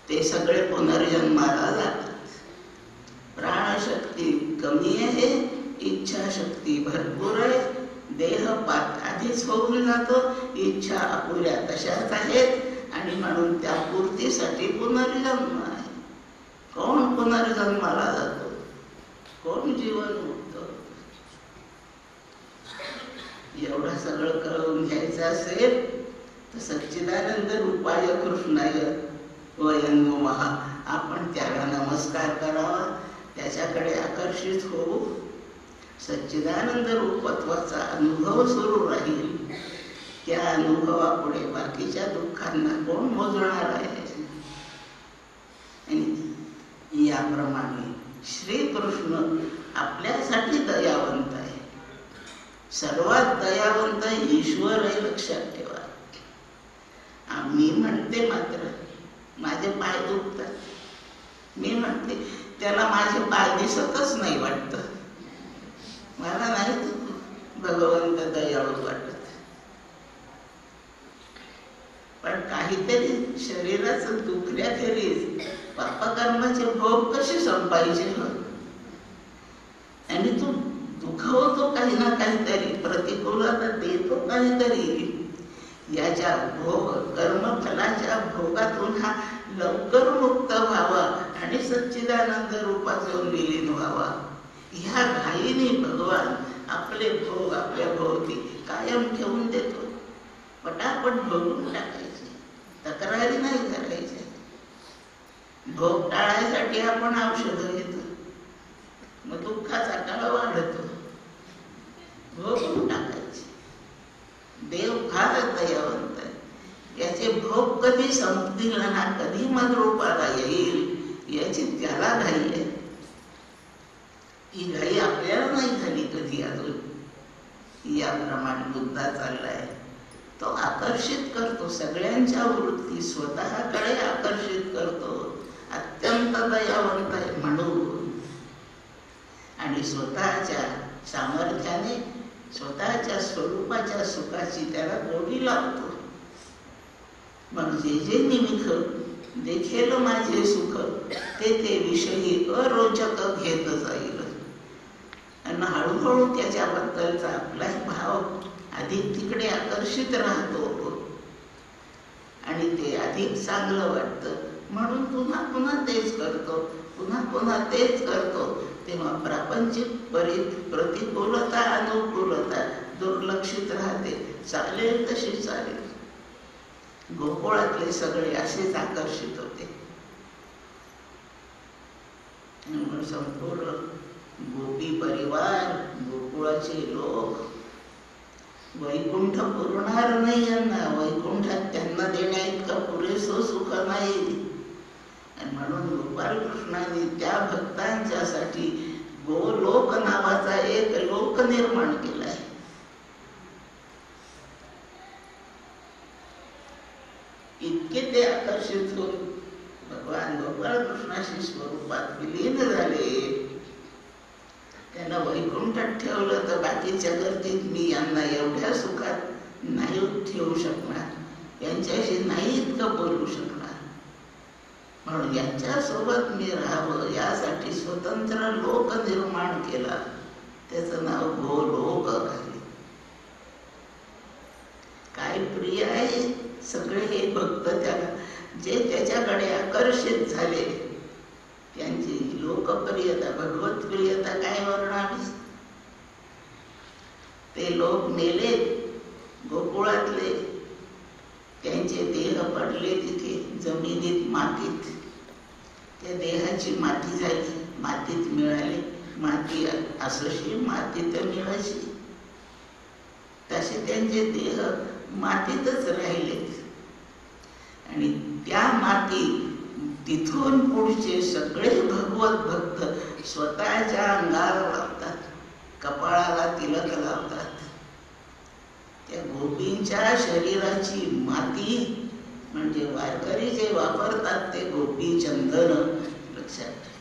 ते सगळे पुनर्जन्माला जातात. प्राणशक्ती कमी आहे, इच्छाशक्ती भरपूर आहे. देहपात आधीच होऊन जातो, इच्छा अपुऱ्या तशाच आहेत आणि म्हणून त्या पूर्तीसाठी पुनर्जन्म आहे. कोण पुनर्जन्माला जातो? कोण जीवन मुक्त? एवढं सगळं कळून घ्यायचं असेल तर सच्चिदानंद रूपाय कृष्णाय वयं नुमः, आपण त्याला नमस्कार करावा, त्याच्याकडे आकर्षित होऊ. सच्चिदानंद रूपत्वाचा अनुभव सुरू राहील. त्या अनुभवापुढे बाकीच्या दुःखांना कोण मोजणार आहे? आणि याप्रमाणे श्रीकृष्ण आपल्यासाठी दयावंत आहे. सर्वात दयावंत ईश्वर आहे, लक्षात ठेवा. मी म्हणते मात्र माझे पाय दुखतात, मी म्हणते त्याला माझे पाय दिसतच नाही वाटत, मला नाही भगवंत दयाळू वाटत. पण काहीतरी शरीराचं दुखण्याखेरीज पापकर्माचे भोग कसे संपायचे हो? आणि तू दुखवतो काही ना काहीतरी, प्रतिकूलता देतो काहीतरी. याच्या भोग कर्मफलाच्या भोगातून हा लवकर मुक्त व्हावा आणि सच्चिदानंद रूपात जाऊन विलीन व्हावा. ह्या घाईने भगवान आपले भोग आपल्या भोवती कायम ठेवून देतो. पटापट भोगून टाकायचे, तक्रारी नाही करायचे. भोग टाळायसाठी आपण औषध घेतो, मग दुःखाचा काळ वाढतो. भोगून टाकायचे. देव फार दयावंत आहे. याचे भोग कधी संपतील ना कधी मग रूपाला येईल याची त्याला घाई आहे. ही घाई आपल्याला नाही झाली कधी अजून. याप्रमाणे मुद्दा चाललाय. तो आकर्षित करतो सगळ्यांच्या वृत्ती, स्वतःकडे आकर्षित करतो. अत्यंत दयावंत आहे म्हणून. आणि स्वतःच्या सामर्थ्याने स्वतःच्या स्वरूपाच्या सुखाची त्याला गोडी लावतो. मग जे जे निमित्त देखेल माझे सुख ते ते विषयी अरोचक घेत जाईल. आणि हळूहळू त्याच्याबद्दलचा आपलाही भाव अधिक तिकडे आकर्षित राहतो आणि ते अधिक चांगलं वाटतं. म्हणून पुन्हा पुन्हा तेच करतो, पुन्हा पुन्हा तेच करतो. तेव्हा प्रापंचिक प्रतिकूलता अनुकूलता दुर्लक्षित राहते. चालेल तशी चालेल. गोकुळातले सगळे असेच आकर्षित होते. संपूर्ण गोपी परिवार, गोकुळाचे लोक, वैकुंठ पुरणार नाही यांना. वैकुंठात त्यांना देण्या इतकं पुरेसं सुख नाही. आणि म्हणून गोपाल कृष्णाने त्या भक्तांच्यासाठी गोलोक नावाचा एक लोक निर्माण केलाय. आकर्षित होऊन भगवान गोपाळकृष्णाशी स्वरूपात विलीन झाले. त्यांना वैकुंठात ठेवलं तर बाकीच्या गर्दीत मी यांना एवढ्या सुखात नाही ठेवू शकणार, यांच्याशी नाही इतकं बोलू शकणार. म्हणून यांच्यासोबत मी राहावं यासाठी स्वतंत्र लोक निर्माण केला. त्याचं नाव गोलोक आहे. काय प्रिय आहे सगळे हे भक्त त्याला, जे त्याच्याकडे आकर्षित झाले त्यांची लोकप्रियता, भगवत प्रियता काय वर्णावी. ते लोक मेले गोकुळातले, त्यांचे देह पडले तिथे जमिनीत, मातीत. त्या देहाची माती झाली, मातीत मिळाले. माती असशी मातीत मिळायची, तसे त्यांचे देह मातीतच राहिले. आणि त्या माती तिथून पुढचे सगळे भगवत भक्त स्वतःच्या अंगाला लावतात, कपाळाला तिलक लावतात. त्या गोपींच्या शरीराची माती म्हणजे वारकरी जे वापरतात ते गोपी चंदन. लक्षात ठेवा,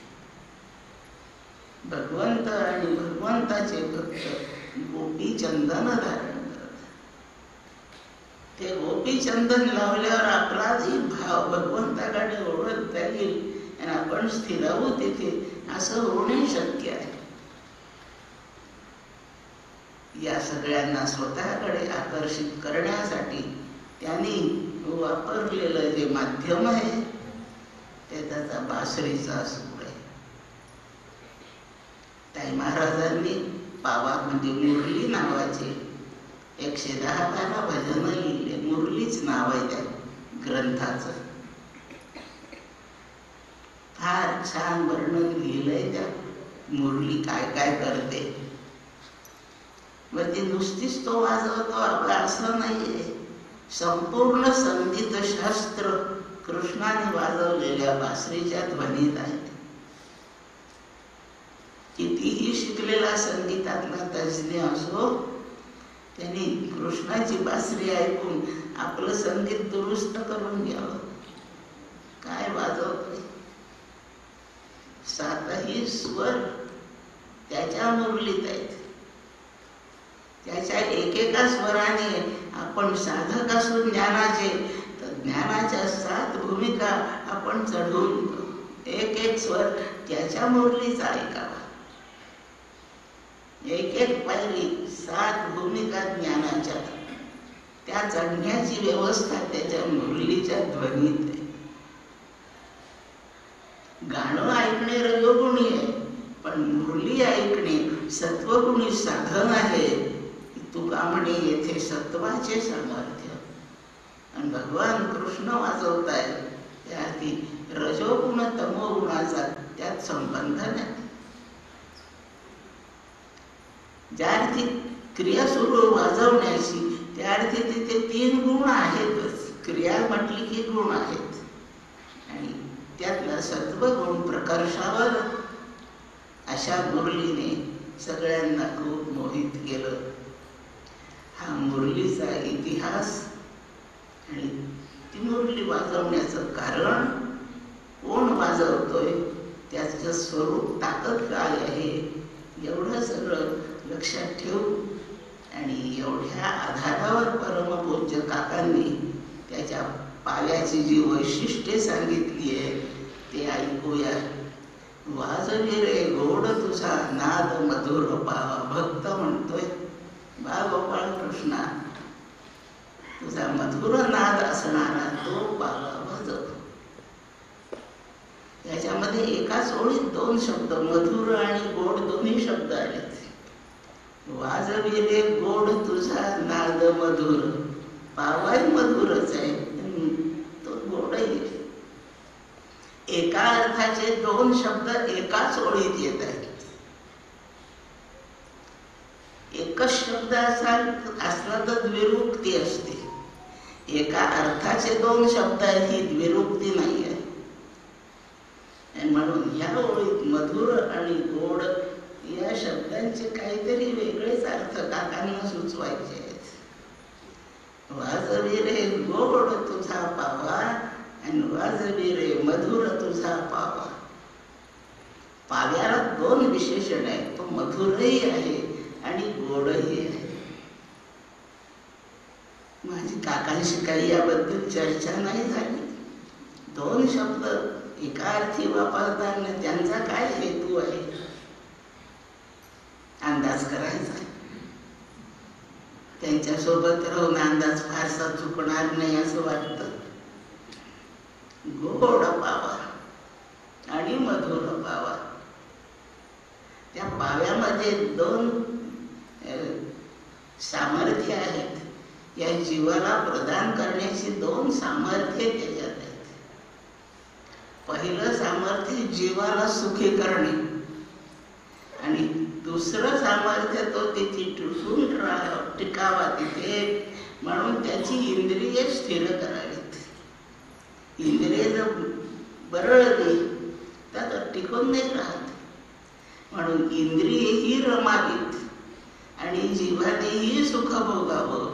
भगवंत आणि भगवंताचे भक्त गोपी चंदन धारण करतात. ते गोपी चंदन लावल्यावर आपलाही भाव भगवंताकडे ओढत जाईल आणि आपण स्थिरावू तिथे, असं होणे शक्य आहे. या सगळ्यांना स्वतःकडे आकर्षित करण्यासाठी त्यांनी वापरलेलं जे माध्यम आहे ते त्याचा बासरीचा सूर आहे. ताई महाराजांनी पावा म्हणजे मुरली नावाचे 110 भजन लिहिले. मुरलीच नाव आहे त्या ग्रंथाचं. फार छान वर्णन लिहिलंय त्या मुरली काय काय करते. ती नुसतीच तो वाजवतो आपला असं नाहीये. संपूर्ण संगीत शास्त्र कृष्णाने वाजवलेल्या बासरीच्या ध्वनीत आहे. कितीही शिकलेला संगीतातला तज्ज्ञ असो, त्यांनी कृष्णाची बासरी ऐकून आपलं संगीत दुरुस्त करून घ्यावं. काय वाजवतोय, 7ही स्वर त्याच्या मुरलीत आहेत. त्याच्या एकेका स्वराने आपण साधक असून ज्ञानाचे, तर ज्ञानाच्या 7 भूमिका आपण चढवून एक एक स्वर त्याच्या मुरलीचा ऐकावा. एक एक पायरी 7 भूमिका ज्ञानाच्या, त्या चढण्याची व्यवस्था त्याच्या मुरलीच्या ध्वनीत आहे. गाणं ऐकणे रजोगुणी आहे, पण मुरली ऐकणे सत्वगुणी साधन आहे. तुका म्हणे येथे सत्वाचे सामर्थ्य. आणि भगवान कृष्ण वाजवताय त्याआधी रजोगुण तमोगुणाचा त्यात संबंध नाही. ज्या अर्थी क्रिया सुरू वाजवण्याची त्या अर्थी तिथे 3 गुण आहेतच. क्रिया म्हटली की गुण आहेत आणि त्यातला सत्वगुण प्रकर्षावर अशा मुरलीने सगळ्यांना खूप मोहित केलं. हा मुरलीचा इतिहास आणि ती मुरली वाजवण्याचं कारण, कोण वाजवतोय, त्याचं स्वरूप, ताकद काय आहे, एवढं सगळं लक्षात ठेवू. आणि एवढ्या आधारावर परमपूज्य काकांनी त्याच्या पाल्याची जी वैशिष्ट्ये सांगितली आहे ते ऐकूया. वाजवी रे गोड तुझा नाद मधुर पावा. भक्त म्हणतोय, बा गोपाळ कृष्णा, तुझा मधुर नाद असणारा तो पावा वाजव. याच्यामध्ये एकाच ओळीत 2 शब्द, मधुर आणि गोड, दोन्ही शब्द आलेत. वाजवी रे गोड तुझा नाद मधुर, पावाही मधुरच आहे, तो गोडही. एका अर्थाचे 2 शब्द एकाच ओळीत येत आहेत. एकच शब्द असला तर द्विरुक्ती असते. एका अर्थाचे 2 शब्द ही द्विरुक्ती नाही आहे. म्हणून या ओळीत मधुर आणि गोड या शब्दांचे काहीतरी वेगळेच अर्थ काकांना सुचवायचे आहेत. वाजवी रे गोड तुझा पावा, आणि वाजवी रे मधुर तुझा पावा. पाव्याला 2 विशेषण आहेत. तो मधुरही आहे आणि गोडही आहे. माझी काकांशी काही याबद्दल चर्चा नाही झाली. 2 शब्द एका अर्थी वापरताना त्यांचा काय हेतू आहे अंदाज करायचा. त्यांच्यासोबत राहून अंदाज फारसा चुकणार नाही असं वाटतं. गोड पावा आणि मधुर पावा. त्या पाव्यामध्ये 2 सामर्थ्य आहेत. या जीवाला प्रदान करण्याची 2 सामर्थ्य त्याच्यात आहेत. पहिलं सामर्थ्य जीवाला सुखी करणे आणि दुसरं सामर्थ्य तो तिथे टिकावा तिथे, म्हणून त्याची इंद्रिये स्थिर करावीत. इंद्रिय जर बरळली तर टिकून नाही राहत. म्हणून इंद्रियही रमावीत आणि जीवानेही सुख भोगावं.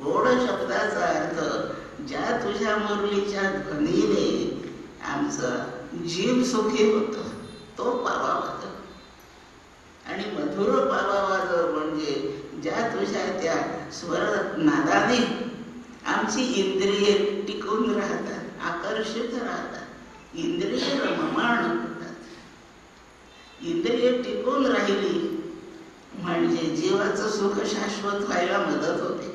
गोड शब्दाचा अर्थ ज्या तुझ्या मुरलीच्या ध्वनीने आमचा जीव सुखी होतो तो पावावा. आणि मधुर पावावा म्हणजे ज्या तुझ्या त्या स्वर नादाने आमची इंद्रिये टिकून राहतात, आकर्षित राहतात, इंद्रिय रममाण होतात. इंद्रिय टिकून राहिली म्हणजे जीवाचं सुख शाश्वत व्हायला मदत होते.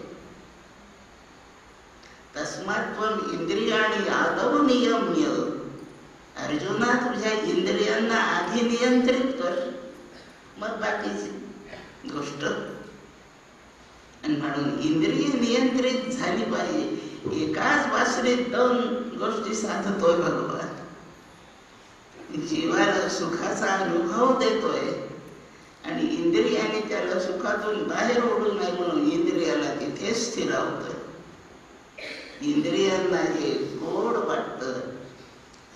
तस्मात् त्वम् इंद्रियाणि आदौ नियम्य. अर्जुना तुझ्या इंद्रियांना आधी नियंत्रित कर, मग बाकीची गोष्ट. आणि म्हणून इंद्रिय नियंत्रित झाली पाहिजे. एकाच बासरीत 2 गोष्टी साधतोय भगवान. जीवाला सुखाचा अनुभव देतोय आणि इंद्रियाने त्याला सुखातून बाहेर ओढू नये म्हणून इंद्रियाला तिथे स्थिरावतोय. इंद्रियांना हे गोड वाटतं,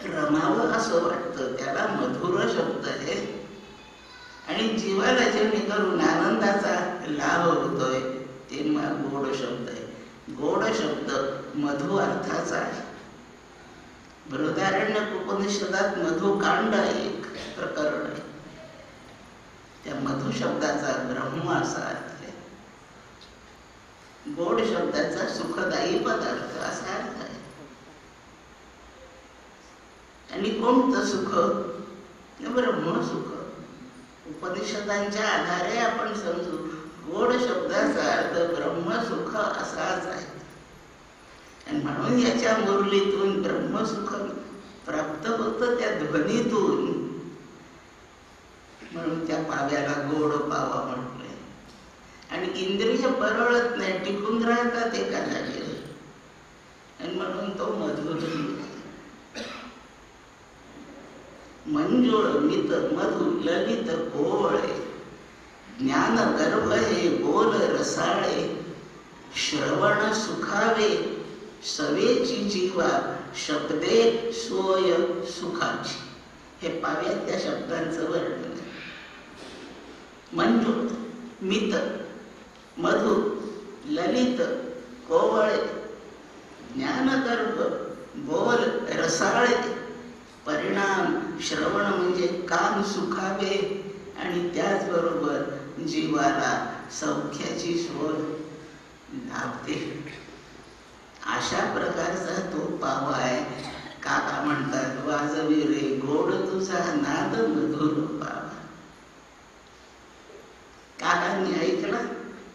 रमावं असं वाटतं, त्याला मधुर शब्द आहे. आणि जीवाला जेणेकरून आनंदाचा लाभ होतोय ते गोड शब्द आहे. गोड शब्द मधु अर्थाचा आहे. बृहदारण्यक उपनिषदात मधुकांड एक प्रकरण आहे. त्या मधु शब्दाचा ब्रह्म असा अर्थ आहे. गोड शब्दाचा सुखदायी पदार्थ असा अर्थ आहे. आणि कोणतं सुख? ब्रह्म सुख. उपनिषदांच्या आधारे आपण समजू. गोड शब्दाचा अर्थ ब्रह्मसुख असाच आहे. आणि म्हणून याच्या मुरलीतून ब्रह्मसुख प्राप्त होतं, त्या ध्वनीतून. म्हणून त्या पाव्याला गोड पावा म्हटलंय. आणि इंद्रिय बरळत नाही, टिकून राहतात एका जागेवर. आणि म्हणून तो मधुर. मंजुळ मित मधु ललित कोवळे, ज्ञान गर्भ हे बोल रसाळे, श्रवण सुखावे सवेची जीवा, शब्दे सोय सुखाची. हे पाव्यात त्या शब्दांचं वर्णन आहे. मंजुळ मित मधु ललित कोवळे, ज्ञानगर्भ बोल रसाळे. परिणाम श्रवण म्हणजे कान सुखावे आणि त्याचबरोबर जीवाला सौख्याची सोय लाभते. अशा प्रकारचा तो पावा आहे. काका म्हणतात वाजवी रे गोड तुझा नाद मधुर पावा. काकांनी ऐकला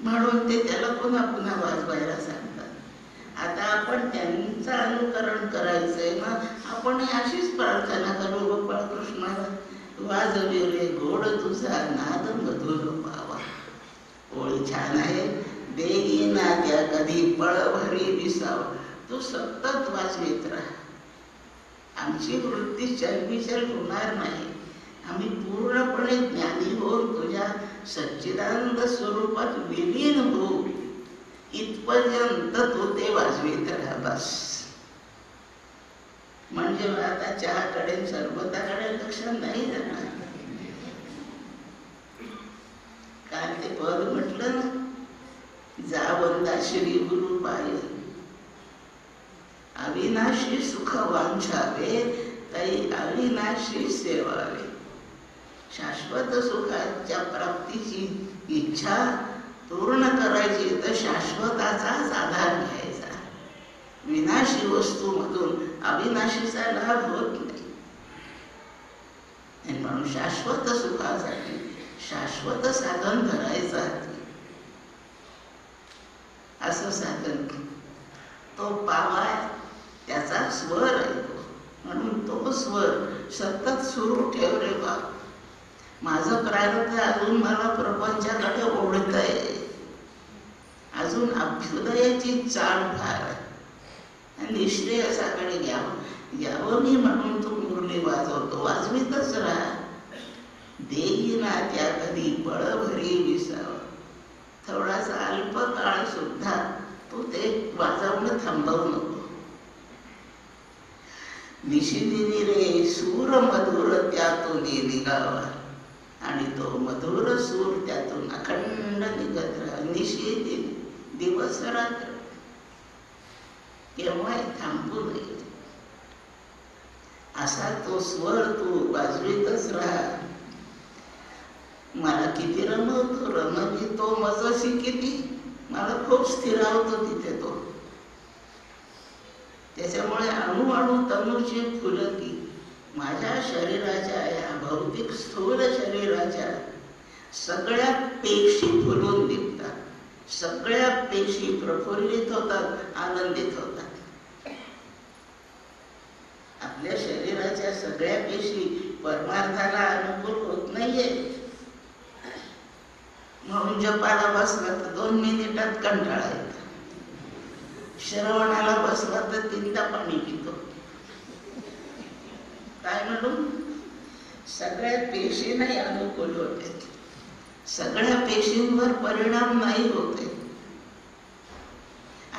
म्हणून ते त्याला पुन्हा पुन्हा वाजवायला सांगतात. आता आपण त्यांचं अनुकरण करायचंय ना. आपण अशीच प्रार्थना करू गोपाळ कृष्णाला, वाजवी रे गोड तुझा नाद मधुर पावा. ओळी छान आहे. देगी ना त्या कधी पळभरी विसाव, तू सतत वाजवीत राहा. आमची वृत्ती चलबिचल होणार नाही. आम्ही पूर्णपणे ज्ञानी होऊन तुझ्या सच्चिदानंद स्वरूपात विलीन होऊ इथपर्यंत तू ते वाजवीत राहा बस. म्हणजे आता चहाकडे सरबताकडे लक्ष नाही जाणार. काल ते पद म्हटलं ना, जा वंदा श्री गुरु पाय, अविनाश विनाशी सुख वांछावे तै अविनाशी सेवावे. शाश्वत सुखाच्या प्राप्तीची इच्छा पूर्ण करायची तर शाश्वताचाच आधार घ्यायचा. विनाशी वस्तूमधून अविनाशीचा लाभ होत नाही. म्हणून शाश्वत सुखासाठी शाश्वत साधन धरायचं. असं साधन तो पावाय त्याचा स्वर ऐकतो. म्हणून तो स्वर सतत सुरू ठेव रे बा. माझं प्रारब्ध अजून मला प्रपंचाकडे ओढत आहे. अजून अभ्युदयाची चाल फार आहे. निश्रेयसाकडे घ्यावं मी म्हणून तू मुरली वाजवतो. वाजवीतच राहा. देई ना त्या कधी बळभरी विसावं. थोडासा अल्प काळ सुद्धा तू ते वाजवणं थांबवू नको. निशिदिनी रे सूर मधुर त्यातून निघावा आणि तो मधुर सूर त्यातून अखंड निघत राहा. निशिदिनी दिवस रात्र केव्हाही थांबू नये. असा तो स्वर तू वाजवीतच राहा. मला किती रमवतो रमवी तो मजसी किती. मला खूप स्थिरावतो तिथे तो. त्याच्यामुळे अणुअणु तनूची फुलकी माझ्या शरीराच्या या भौतिक स्थूल शरीराच्या सगळ्या पेशी फुलून निघतात. सगळ्या पेशी प्रफुल्लित होतात, आनंदित होतात. आपल्या शरीराच्या सगळ्या पेशी परमार्थाला अनुकूल होत नाहीये. म्हणून जपाला बसला तर 2 मिनिटात कंटाळा येतो. श्रवणाला बसला तर 3दा पाणी पितो. काय म्हणून सगळ्या पेशी नाही अनुकूल होते. सगळ्या पेशींवर परिणाम नाही होते.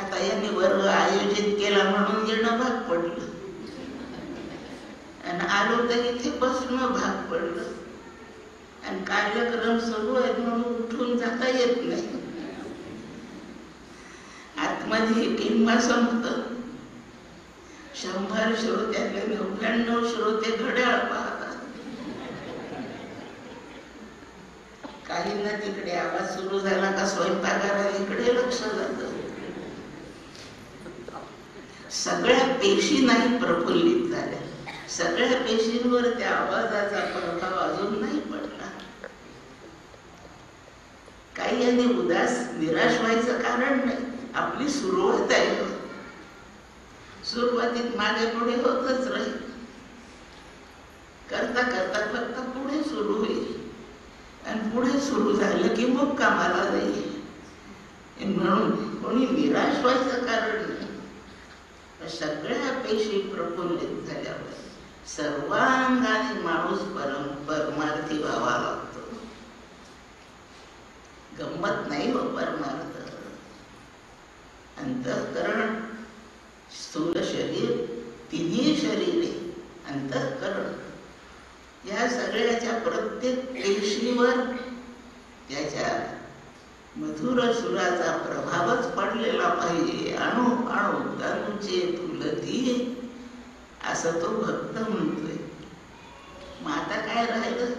आता यांनी वर्ग आयोजित केला म्हणून येणं भाग पडलं आणि आलो तर इथे बसणं भाग पडलं. आणि कार्यक्रम सुरू आहेत म्हणून उठून जाता येत नाही. आतमध्ये किंवा संपत 100 श्रोत्यातले 99 श्रोते घड्याळ पाहतात. काहींना तिकडे आवाज सुरू झाला का स्वयंपाकाला इकडे लक्ष जात. सगळ्या पेशी नाही प्रफुल्लित झाल्या. सगळ्या पेशींवर त्या आवाजाचा प्रभाव अजून नाही पडला. काही यांनी उदास निराश व्हायचं कारण नाही. आपली सुरुवात आहे. सुरुवातीत मागे पुढे होतच राहील. करता करता करता पुढे सुरू होईल आणि पुढे सुरू झालं की मग कामाला जाईल. म्हणून कोणी निराश व्हायचं कारण नाही. सगळ्या पेशी प्रफुल्लित झाल्यावर सर्वांगाने माणूस परमार्थी व्हावा लागतो. गंमत नाही हो परमार्थ. अंतःकरण स्थूल शरीर, तिन्ही शरीरे, अंतःकरण या सगळ्याच्या प्रत्येक पेशीवर त्याच्या मधुर सुराचा प्रभावच पडलेला पाहिजे. अणु अणु तनूचे फुलती असं तो भक्त म्हणतोय. मग आता काय राहिलं?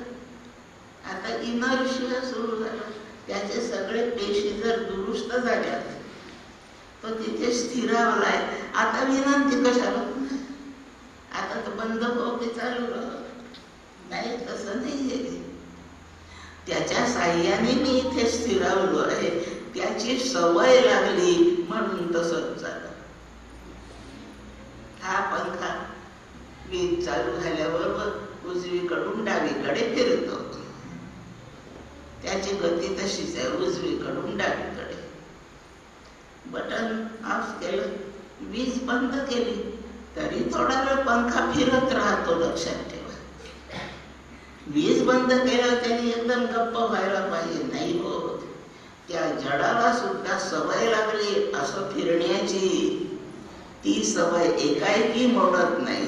आता इनर्शिया सुरू झाला. त्याचे सगळे पेशी जर दुरुस्त झाल्या तो तिथे स्थिरावलाय. आता विनंती कशाला? आता तर बंद होते चालू नाही. तसं नाही. त्याच्या साह्याने मी इथे स्थिरावलो आहे. त्याची सवय लागली म्हणून तसंच झालं. हा पंखा वीज चालू झाल्याबरोबर उजवीकडून डावीकडे फिरतो. त्याची गती तशीच आहे, उजवीकडून डावीकडे. बटन ऑफ केलं, वीज बंद केली तरी थोडा वेळ पंखा फिरत राहतो. लक्षात ठेवा. वीज बंद केल्यावर त्यांनी एकदम गप्प व्हायला पाहिजे नाही होत. त्या जडाला सुद्धा सवय लागली असं फिरण्याची. ती सवय एकाएकी मोडत नाही.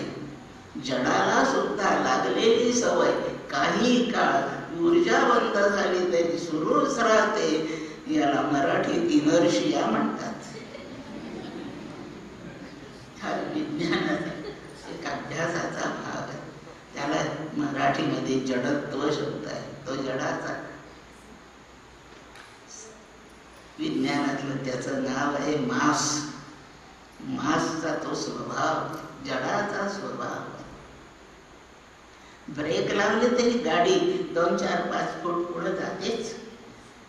जडाला सुद्धा लागलेली सवय काही काळ ऊर्जा बंद झाली तरी सुरूच राहते. याला मराठीत इनर्शिया म्हणतात. हा विज्ञानाचा एक अभ्यासाचा भाग आहे. त्याला मराठीमध्ये जडत्व शब्द आहे, तो जडाचा. विज्ञानातलं त्याचं नाव आहे मास. मासचा तो स्वभाव, जडाचा स्वभाव. ब्रेक लावले तरी गाडी 2-4-5 फूट पुढे जातेच.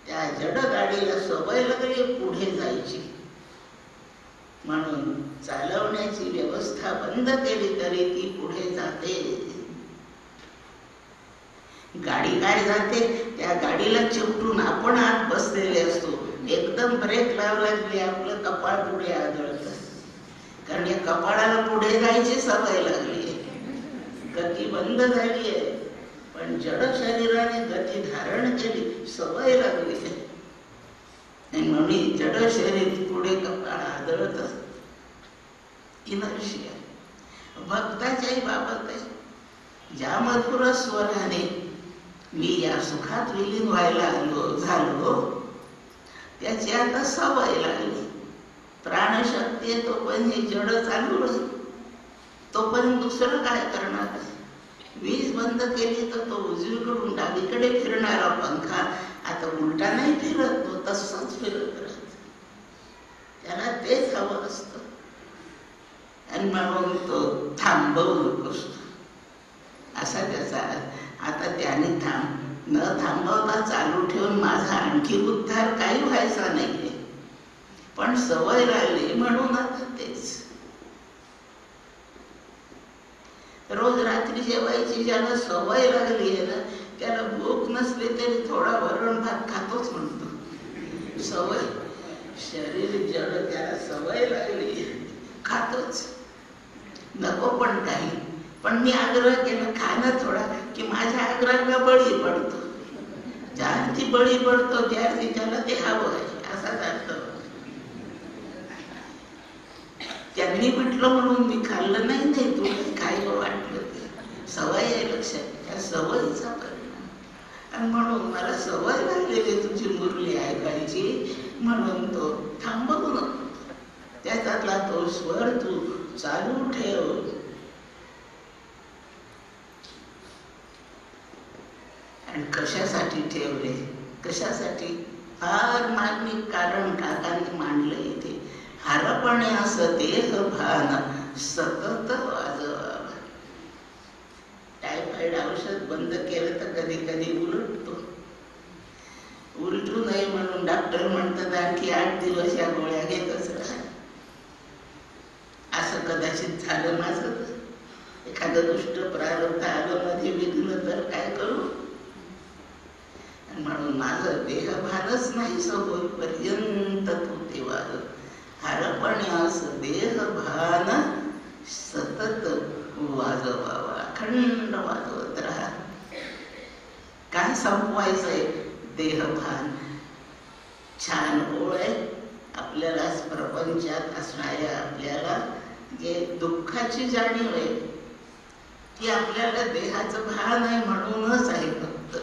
त्या जड गाडीला सवय लागली पुढे जायची, म्हणून चालवण्याची व्यवस्था बंद केली तरी ती पुढे जाते. गाडी काय जाते, त्या गाडीला चिमटून आपण आत बसलेले असतो. एकदम ब्रेक लावला की आपलं कपाळ पुढे आदळतं, कारण या कपाळाला पुढे जायची सवय लागली, गती बंद झाली आहे. पण जड शरीराने गती धारण केली, सवय लागली आणि म्हणून जड शरीर पुढे कपाळ आदळत. इनर्शिया भक्ताच्याही बाबत आहे. ज्या मधुर स्वराने मी या सुखात विलीन व्हायला झालो, त्याची आता सवय लागली. प्राणशक्ती आहे तोपर्यंत हे जड चालू राहील, तोपर्यंत दुसरं काय करणार आहे. वीज बंद केली तर तो उजवीकडून डावीकडे फिरणारा पंखा आता उलटा नाही फिरत, तो तसंच फिरत राहत. त्याला तेच हवं असतं आणि म्हणून तो थांबवू असतो असा त्याचा. आता त्याने न थांबवता चालू ठेवून माझा आणखी उद्धार काही व्हायचा नाहीये, पण सवय लागली म्हणून आता तेच. रोज रात्री जेवायची ज्याला सवय लागली आहे ना, त्याला भूक नसली तरी थोडा वरण भात खातोच म्हणतो. सवय, शरीर जड, त्याला सवय लागली, खातोच. नको पण काही, पण मी आग्रह केला खाणं थोडा, की माझ्या आग्रहाला बळी पडतो. ज्या अर्थी बळी पडतो त्या अर्थी त्याला ते हवं आहे, असाच अर्थ. त्यांनी म्हटलं म्हणून मी खाल्लं नाही, नाही तुला काय वाटलं ते सवय आहे, लक्षात. त्या सवयीचा परिणाम. आणि म्हणून मला सवय लागलेली तुझी मुरली ऐकायची, म्हणून तो थांबवू नको. त्याच्यातला तो स्वर तू चालू ठेव. आणि कशासाठी ठेवले, कशासाठी? फार मार्मिक कारण काकांनी मांडलं इथे. हरपणे असं देह भान सतत वाजवावं. टायफॉइड औषध बंद केलं तर कधी कधी उलटतो. उलटू नये म्हणून डॉक्टर म्हणतात आणखी 8 दिवस या गोळ्या घेतच राहा. असं कदाचित झालं माझं. एखादं दुष्ट प्रारब्ध आलं मध्ये विघ्न तर काय करू. म्हणून माझं देहभानच नाही होईपर्यंत तू ते वाजव. हरपणे असं देहभान सतत वाजवावा, अखंड वाजवत राहा. काय संपवायचंय? देहभान. छान ओळ आहे. आपल्याला प्रपंचात असणाऱ्या आपल्याला जे दुःखाची जाणीव आहे ती आपल्याला देहाचं भान आहे म्हणूनच आहे. फक्त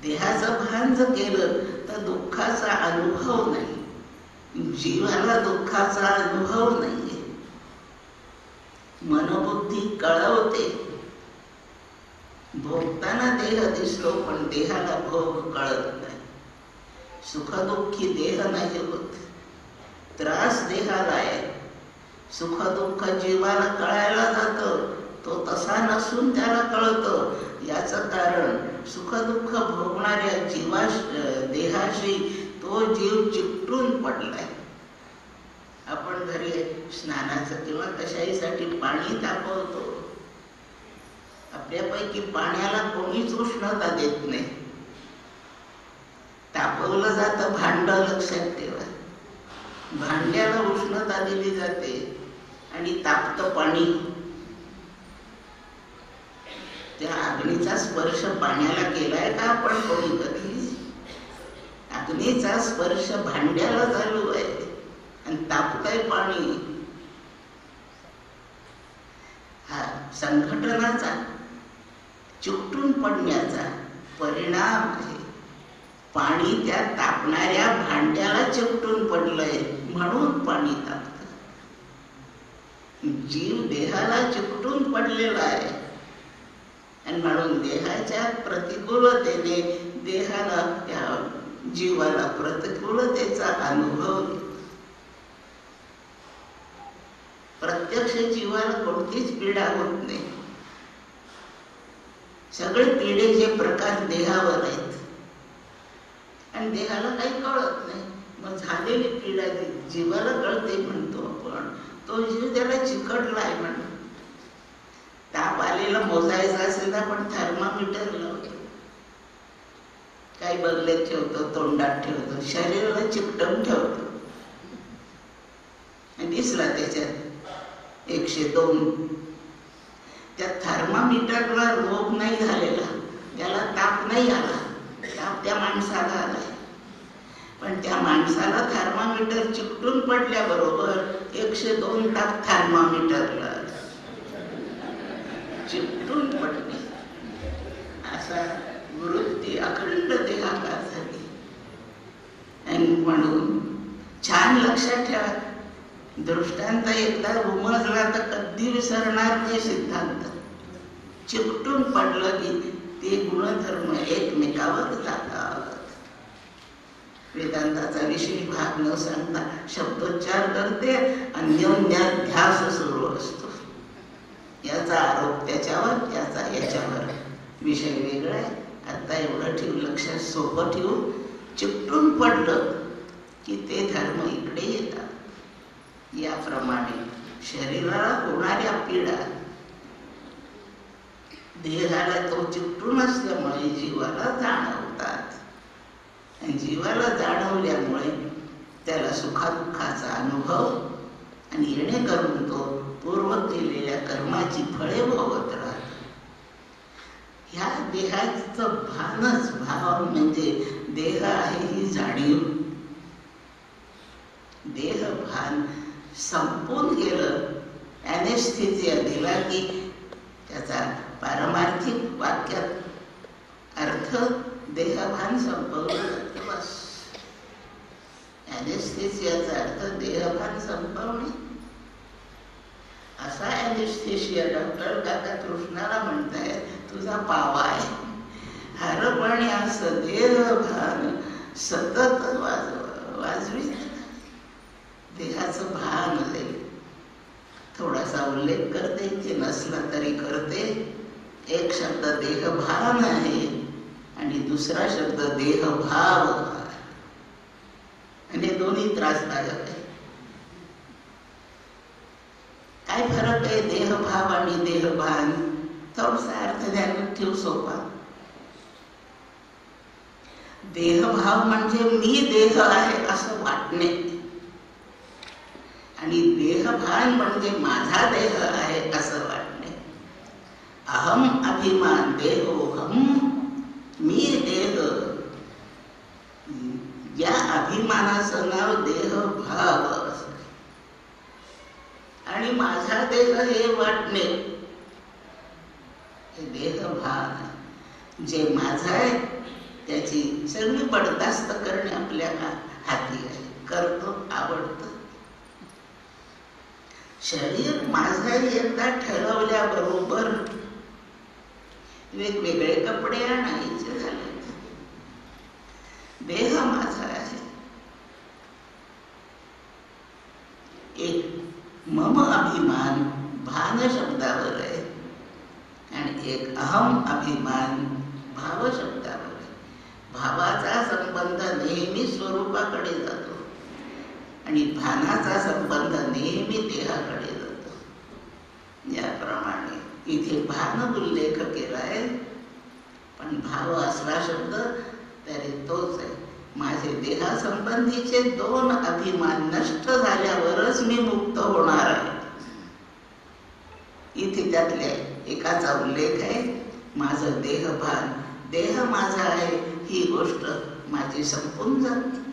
देहाचं भान जर केलं तर दुःखाचा अनुभव नाही. जीवाला दुःखाचा अनुभव नाहीये. मनोबुद्धी कळवते. भोगताना देह दिसतो पण देहाला भोग कळत नाही. सुखदुःखी देह नाही होत. त्रास देहाला आहे. सुख दुःख जीवाला कळायला जातं. तो तसा नसून त्याला कळतं. याचं कारण सुख दुःख भोगणाऱ्या देहाशी तो जीव चिकटून पडलाय. आपण घरी स्नानाचं किंवा कशाहीसाठी पाणी तापवतो. आपल्यापैकी पाण्याला कोणीच उष्णता देत नाही. तापवलं जातं भांड, लक्षात ठेवा. भांड्याला उष्णता दिली जाते आणि तापतं पाणी. त्या अग्नीचा स्पर्श पाण्याला केलाय का आपण कोणी कधी? अग्नीचा स्पर्श भांड्याला चालू आहे आणि तापतंय पाणी. हा संघटनाचा चिकटून पडण्याचा परिणाम आहे. पाणी त्या तापणाऱ्या भांड्याला चिकटून पडलंय म्हणून पाणी तापतं. जीव देहाला चिकटून पडलेला आहे आणि म्हणून देहाच्या प्रतिकूलतेने देहाला, या जीवाला प्रतिकूलतेचा अनुभव येतो. प्रत्यक्ष जीवाला कोणतीच पीडा होत नाही. सगळे पीडेचे प्रकार देहावर आहेत आणि देहाला काही कळत नाही. मग झालेली पीडा जीवाला कळते म्हणतो आपण. तो जीव त्याला चिकटलाय म्हणून. ताप आलेला मोजायचा असेल तर आपण थर्मामीटर लावतो, काही बगलेत ठेवतो, तोंडात ठेवतो, शरीराला चिकटून ठेवतो. दिसला त्याच्यात 102. त्या थर्मामीटरला रोग नाही झालेला, त्याला ताप नाही आला. ताप त्या माणसाला आलाय, पण त्या माणसाला थर्मामीटर चिकटून पडल्याबरोबर 102 ताप थर्मामीटरला चिकटून पडणे. असा वृत्ती अखंड देहाकार झाली. आणि म्हणून छान लक्षात ठेवा, दृष्टांत एकदा उमजला तर कधी विसरणार नाही सिद्धांत. चिकटून पडलं की ते गुणधर्म एकमेकावर जातात. वेदांताचा विषयी भाग न सांगता शब्दोच्चार करते, अन्योन्याध्यास सुरू असतो. याचा आरोप त्याच्यावर, त्याचा याच्यावर. विषय वेगळा आहे. आता एवढं ठेवू, लक्षात सोपं ठेवू. चिकटून पडलं की ते धर्म इकडे येतात. याप्रमाणे शरीराला होणाऱ्या पीडा देहाला तो चिकटून असल्यामुळे जीवाला जाणवतात. आणि जीवाला जाणवल्यामुळे त्याला सुखादुःखाचा अनुभव आणि येणेकरून तो पूर्व केलेल्या कर्माची फळे भोगत राहतो. ह्या देहाचं भानच, भाव म्हणजे देह आहे ही जाणीव. देह भान संपून गेलं, ॲनेस्थेसिया दिला की त्याचा पारमार्थिक वाक्यात अर्थ देहभान संपवलं जातं. बस, ॲनेस्थेसियाचा अर्थ देहभान संपवणे. असा ॲनेस्थेसिया डॉक्टर काका कृष्णाला म्हणतायत, तुझा पावा आहे. हरपणे असं देहभान सतत वाजवी देहाचं भान जाईल. थोडासा उल्लेख करते, ते नसला तरी करते. एक शब्द देहभान आहे आणि दुसरा शब्द देहभाव, आणि दोन्ही त्रासदायक आहे. काय फरक आहे देहभाव आणि देहभान? थोडासा अर्थ ध्यानात ठेवू सोपा. देहभाव म्हणजे मी देह आहे असं वाटणे, आणि देहभान म्हणजे माझा देह आहे असं वाटणे. अहम अभिमान देहोहम, मी देह, या अभिमानाचं नाव देहभाव. आणि माझा देह हे वाटणे, हे देहभान. जे माझं आहे त्याची सगळी बडदास्त करणे आपल्या हाती आहे. करतो, आवडतं. शरीर माझं एकदा ठरवल्याबरोबर वेगवेगळे कपडे आणायचे झाले. देह माझा आहे. एक मम अभिमान भान शब्दावर आहे आणि एक अहम अभिमान भाव शब्दावर आहे. भावाचा संबंध नेहमी स्वरूपाकडे जातो आणि भानाचा संबंध नेहमी देहाकडे जातो. याप्रमाणे इथे भान उल्लेख केलाय, पण भाव असला शब्द तरी तोच आहे. माझे देहासंबंधीचे 2 अभिमान नष्ट झाल्यावरच मी मुक्त होणार आहे. इथे त्यातल्या एकाचा उल्लेख आहे, माझं देहभान, देह माझा आहे ही गोष्ट माझी संपून जाते.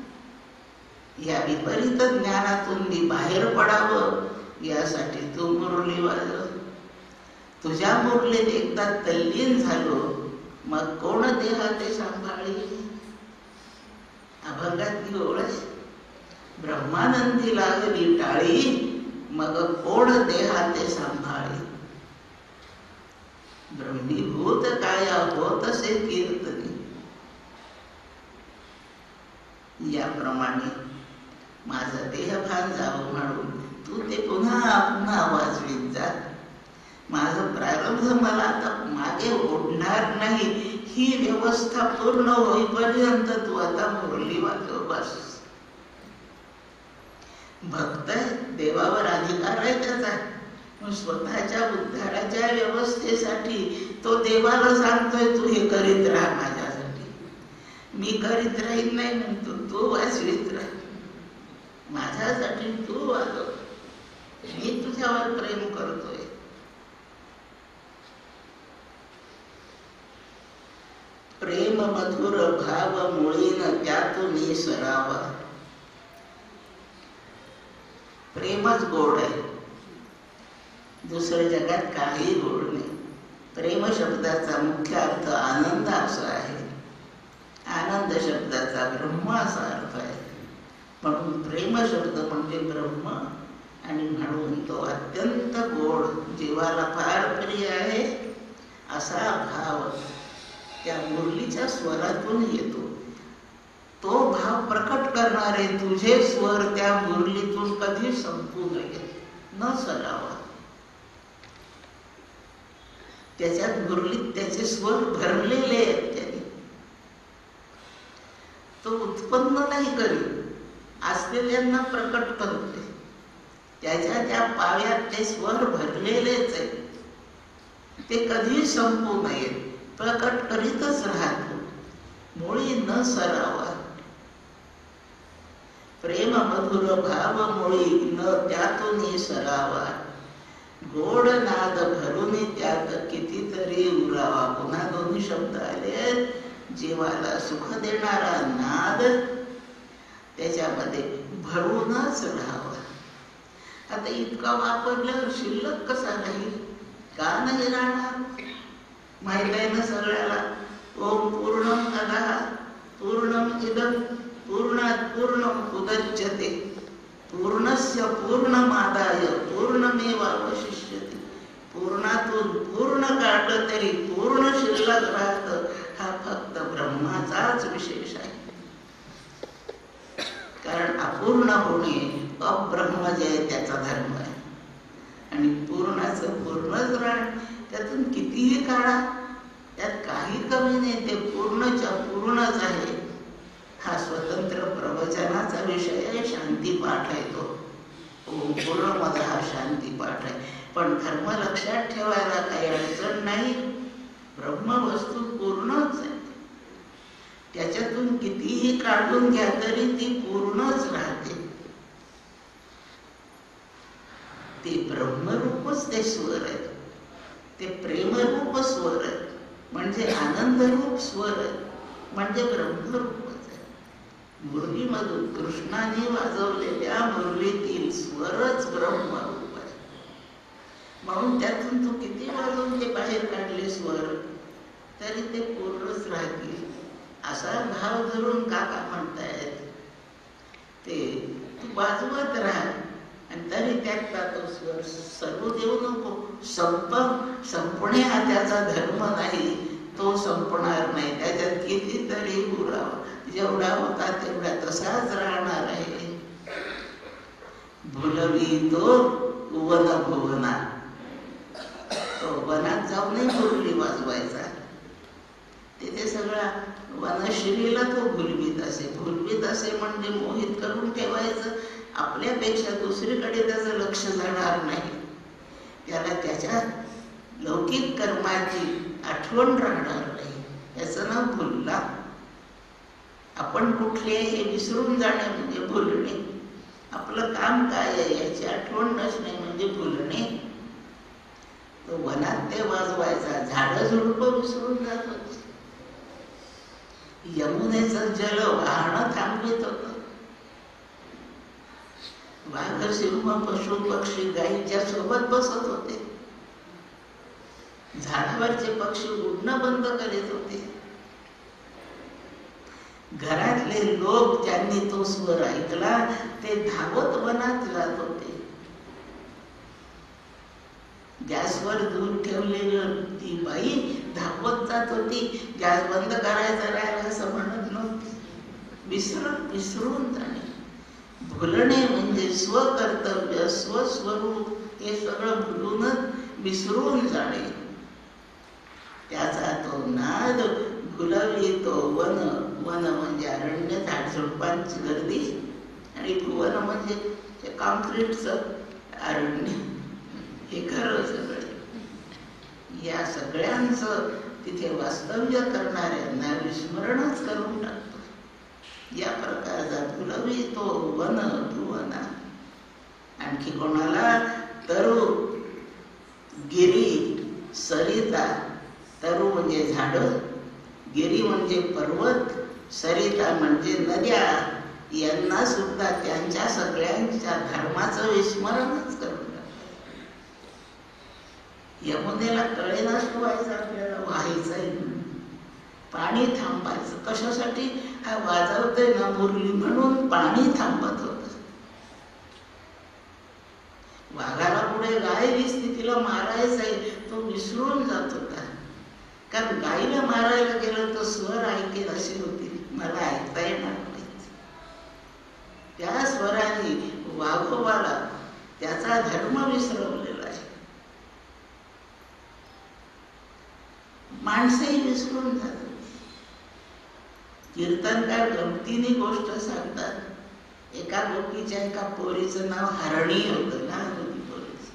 या विपरीत ज्ञानातून मी बाहेर पडावं यासाठी तू मुरली वाजव. तुझ्या मुरलीत एकदा तल्लीन झालो, मग कोण देहा ते सांभाळी. अभंगातली ओळ आहे, ब्रह्मानंदी लागली टाळी, मग कोण देहाते सांभाळे. ब्रह्मीभूत काया होत असे कीर्तनी. याप्रमाणे माझा देहभान जावं म्हणून तू ते पुन्हा पुन्हा वाजवीत जा. माझं प्रारब्ध मला आता मागे ओढणार नाही. ही व्यवस्था पूर्ण होईपर्यंत तू आता मुरली वाजव बस. भक्त देवावर अधिकार आहे त्याचा. स्वतःच्या उद्धाराच्या व्यवस्थेसाठी तो देवाला सांगतोय तू हे करीत राहा माझ्यासाठी. मी करीत राहील नाही म्हणतो, तू वाजवीत राह माझ्यासाठी, तू वाजव. मी तुझ्यावर प्रेम करतोय. प्रेम मधुर भाव मुळीन त्यातून सरावा. प्रेमच गोड आहे, दुसऱ्या जगात काही गोड नाही. प्रेम शब्दाचा मुख्य अर्थ आनंद असा आहे. आनंद शब्दाचा ब्रह्म असा अर्थ आहे. म्हणून प्रेम शब्द म्हणजे ब्रह्म आणि म्हणून तो अत्यंत गोड, जीवाला फार प्रिय आहे असा भाव त्या मुरलीच्या स्वरातून येतो. तो भाव प्रकट करणारे तुझे स्वर त्या मुरलीतून कधी संपू नये, न सरावा. त्याच्यात मुरलीत त्याचे स्वर भरलेले आहेत. त्याने तो उत्पन्न नाही करीत, असलेल्यांना प्रकट करतोय. त्याच्या त्या पाव्यात ते स्वर भरलेलेच आहेत. ते कधी संपू नयेत, प्रकट करीतच राहतो, मुळी न सरावा. प्रेम मधुर भाव मुळी न त्यातून सरावा. गोड नाद भरून त्यात कितीतरी उरावा. पुन्हा दोन्ही शब्द आले. जीवाला सुख देणारा नाद त्याच्यामध्ये भरूनच राहावा. आता इतका वापरल्यावर शिल्लक कसा राहील? का नाही राहणार? माहित आहे ना सगळ्याला. ओम पूर्णम अदः पूर्णम इदं पूर्णात् पूर्णम उदच्यते पूर्णस्य पूर्णमादाय पूर्णमेवावशिष्यते. पूर्णातून पूर्ण काढलं तरी पूर्ण शिल्लक राहतं. हा फक्त ब्रह्माचाच विशेष आहे. कारण अपूर्ण होणे अब्रह्म जे आहे त्याचा धर्म आहे. आणि पूर्णाचं पूर्णच राहणं, त्यातून कितीही काढा त्यात काही कमी नाही. ते पूर्णच्या पूर्णच आहे. हा स्वतंत्र प्रवचनाचा विषय आहे. शांतीपाठ आहे तो. ओम पूर्णमद हा शांतीपाठ आहे. पण धर्म लक्षात ठेवायला काही अडचण नाही. ब्रह्मवस्तू पूर्णच आहे. त्याच्यातून कितीही काढून घ्या तरी ती पूर्णच राहते. ते ब्रह्मरूपच ते स्वर आहेत. ते प्रेमरूप स्वर आहेत. म्हणजे आनंदरूप स्वर आहेत. म्हणजे ब्रह्मरूपच आहे. मुरलीमधून कृष्णाने वाजवलेल्या मुरलीतील स्वरच ब्रह्मरूप आहे. म्हणून त्यातून तू किती वाजवून ते बाहेर काढले स्वर तरी ते पूर्णच राहतील. असा भाव धरून काका म्हणतायत ते तू वाजवत राहा आणि तरी त्यातला तो स्वर सर्व देऊ नको. संपणे हा त्याचा धर्म नाही. तो संपणार नाही. त्याच्यात कितीतरी उरावा. जेवढा होता तेवढा तसाच राहणार आहे. भुलवी तो वन भुवना. तो वनात जाऊनही मुरली वाजवायचा. तिथे सगळा वनश्रीला तो भुलवीत असे. भुलवीत असे म्हणजे मोहित करून ठेवायचं. आपल्यापेक्षा दुसरीकडे त्याचं लक्ष जाणार नाही. त्याला त्याच्या लौकिक कर्माची आठवण राहणार नाही. याचं नाव भुलला. आपण कुठले हे विसरून जाणे म्हणजे भुलणे. आपलं काम काय आहे याची आठवण नसणे म्हणजे भुलणे. तो वनात ते वाजवायचा. झाडं झुडपं विसरून जात होते. यमुनेचं जल वाहणं थांबवित होतं. वाघ सिंह पशु पक्षी गायीच्या सोबत बसत होते. झाडावरचे पक्षी उडणं बंद करीत होते. घरातले लोक ज्यांनी तो स्वर ऐकला ते धावत वनात जात होते. गॅसवर दूध ठेवलेली ती बाई धावत जात होती, गॅस बंद करायचा राहिला असं म्हणत नव्हती. विसरून जाणे, भुलणे म्हणजे स्वकर्तव्य, स्वस्वरूप हे सगळं भुलूनच विसरून जाणे. त्याचा तो नाद भुलवी तो वन. वन म्हणजे अरण्य, झाडझुडपांची गर्दी, आणि भुवन म्हणजे कॉन्क्रीटचं अरण्य. हे खरं सगळे. या सगळ्यांचं तिथे वास्तव्य करणाऱ्यांना विस्मरणच करून टाकतो. या प्रकारचा भुलवी तो वन भुवना. आणखी कोणाला? तरु, गिरी, सरिता. तरु म्हणजे झाड, गिरी म्हणजे पर्वत, सरिता म्हणजे नद्या. यांना सुद्धा त्यांच्या सगळ्यांच्या धर्माचं विस्मरणच करून यमुनेला कळेना शिवायचं आपल्याला व्हायचंय, पाणी थांबायचं. कशासाठी? हा वाजवतोय ना मुरली म्हणून पाणी थांबत होत. वाघाला पुढे गाय दिसली, तिला मारायचंय, तो विसरून जात होता. कारण गायीला मारायला गेलं तर स्वर ऐकेल अशी होती, मला ऐकता येणार नाही. त्या स्वराने वाघोबाला त्याचा धर्म विसरवलेला आहे. माणसंही विसरून जातात. कीर्तनकार गमतीने गोष्ट सांगतात. एका गोपीच्या एका पोरीचं नाव हरणी होतं, लहान होती पोरीचं.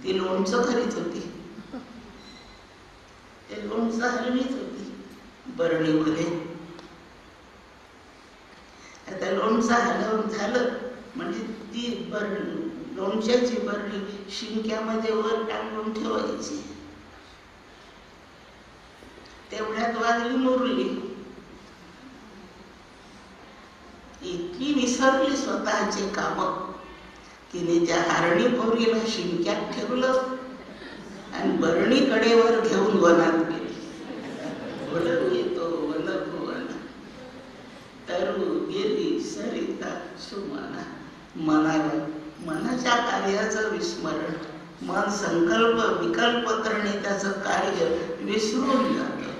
ती लोणचं करीत होती, ते लोणचं हलवीत होती बरणीमध्ये. आता लोणचं हलवून झालं म्हणजे ती लोणच्याची बरणी शिंक्यामध्ये वर टांगून ठेवायची. तेवढ्यात वाजली मुरली. इतकी विसरली स्वतःचे काम तिने त्या हरणी पोरीला शिंक्यात ठेवलं आणि बरणी कडेवर घेऊन वनात गेली. भुलवी तो वन भुवन, तरु, गिरी, सरिता, सुमना. मनाच्या कार्याचं विस्मरण, मन संकल्प विकल्प करणे त्याचं कार्य विसरून जातं.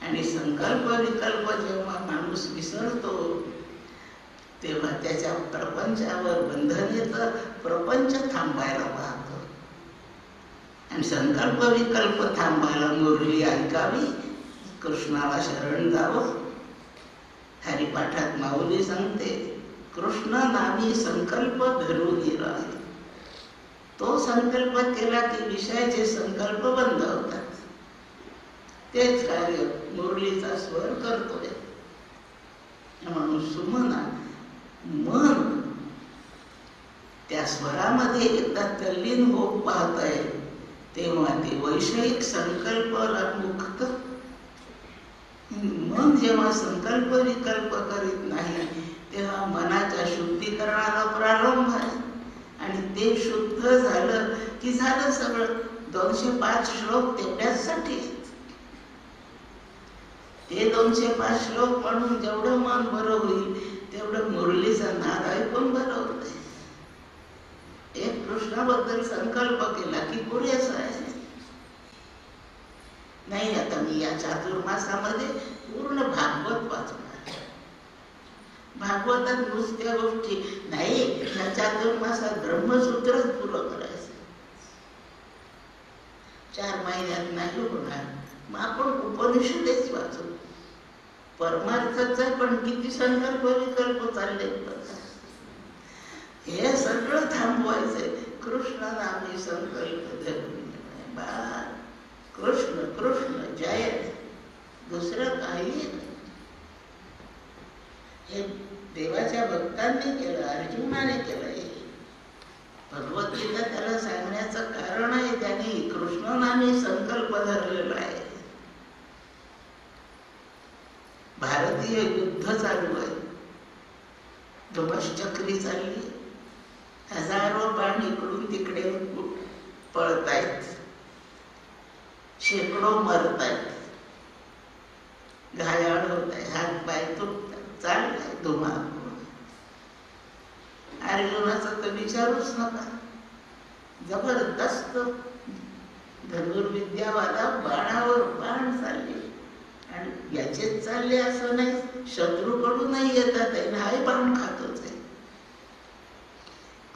आणि संकल्प विकल्प जेव्हा माणूस विसरतो तेव्हा त्याच्या प्रपंचावर बंधन येतं, प्रपंच थांबायला पाहतो. आणि संकल्प विकल्प थांबायला मुरली ऐकावी, कृष्णाला शरण जावं. हरिपाठात माऊली सांगते, कृष्ण नामी संकल्प धरून राही. तो संकल्प केला की विषयाचे संकल्प बंद होतात. तेच कार्य मुरलीचा स्वर करतोय. म्हणून सुमना मन त्या स्वरामध्ये एकदा तल्लीन होत पाहत आहे तेव्हा ते वैषयिक संकल्पाला मुक्त. मन जेव्हा संकल्प विकल्प करीत नाही तेव्हा मनाच्या शुद्धीकरणाला प्रारंभ आहे. आणि ते शुद्ध झालं की झालं सगळं. 205 श्लोक तेवढ्यासाठी आहेत. ते 205 श्लोक म्हणून जेवढं मन बरं होईल तेवढं मुरलीचा नाद ऐकून बरं होत. एक कृष्णाबद्दल संकल्प केला की पुरेसा आहे. नाही, आता मी या चातुर्मासामध्ये पूर्ण भागवत वाचणार. भागवतात नुसत्या गोष्टी नाही, या चातुर्मासात ब्रह्मसूत्रच पुरं करायचं. 4 महिन्यात नाही होणार. मग आपण उपनिषदेच वाचू. परमार्थच आहे, पण किती संकल्प विकल्प चालले बघा. हे सगळं थांबवायचंय. कृष्ण नामी संकल्प धरून कृष्ण कृष्ण जय, दुसरं काही नाही. हे देवाच्या भक्तांनी केलं, अर्जुनाने केलं. भगवद्गीता त्याला सांगण्याचं कारण आहे, त्याने कृष्ण नामी संकल्प धरलेला आहे. भारतीय युद्ध चालू आहे, धुमश्चक्री चालली, हजारो बाण इकडून तिकडे पळतायत, शेकडो मरतायत, घायाळ होत आहे, हात पाय तुटतात, चाललाय धुमाकूळ. अर्जुनाचा तर विचारूच नका. जबरदस्त धनुर्विद्यावाला बाणावर बाण चालले, आणि याचेच चालले असं नाही, शत्रूकडूनही येतात आहे, हाही बाण खातोच आहे.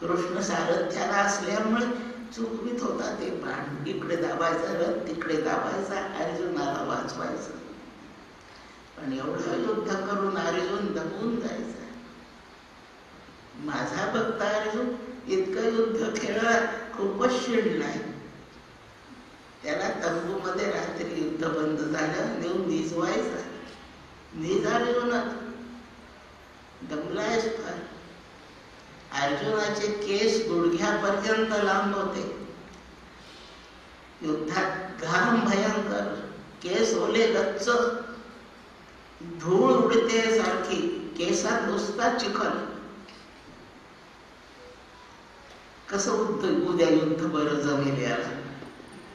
कृष्ण सारथ्याला असल्यामुळे चुकवीत होता ते बाण. इकडे दाबायचा रथ, तिकडे दाबायचा, अर्जुनाला वाचवायचं. पण एवढं युद्ध करून अर्जुन दबून जायचा. माझा भक्त अर्जुन इतकं युद्ध खेळला, खूपच शिडलाय. त्याला तंबूमध्ये रात्री युद्ध बंद झालं, नेऊन निजवायचा. निज अर्जुनात दमलायच फार. अर्जुनाचे केस गुडघ्यापर्यंत लांब होते. युद्धात घाम भयंकर, केस ओले गच्च, धूळ उडते सारखी, केसात नुसता चिखल. कसं उद्या युद्ध बरं जमेल याला?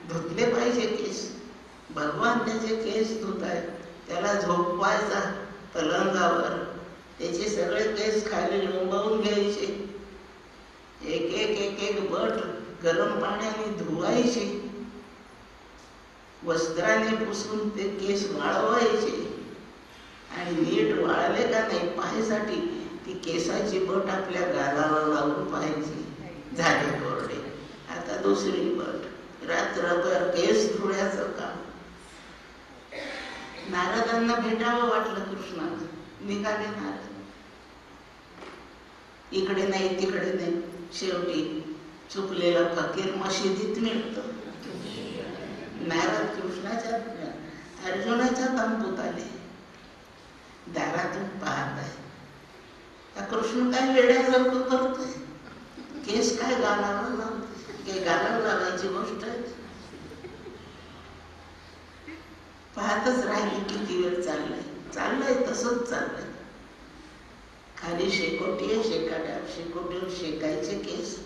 धुतले पाहिजे केस. भगवान त्याचे केस धुतायत. त्याला झोपवायचा पलंगावर, त्याचे सगळे केस खाली लोंबवून घ्यायचे, एक एक एक एक बट गरम पाण्याने धुवायचे, वस्त्राने पुसून ते केस वाळवायचे, आणि नीट वाळले का नाही पाहायसाठी ती केसाची बट आपल्या गालाला लावून पाहायची. झाले कोरडे, आता दुसरी बट. रात्रभर केस धुण्याचं काम. नारदांना भेटावं वाटलं कृष्णाला. निघाले नारद. इकडे नाही तिकडे नाही, शेवटी चुकलेला फकीर मशिदीत मिळतो. नारद कृष्णाच्या अर्जुनाच्या तंबूत आले. दारातून पाहत आहे, कृष्ण काय वेड्यासारखं करतोय. केस काय गालाला लावते, गालाला लावायची गोष्ट आहे. पाहतच राहिले. किती वेळ चाललंय तसंच चाललंय. खाली शेकोटी आहे, शेकोटीवर शेकायचे केस,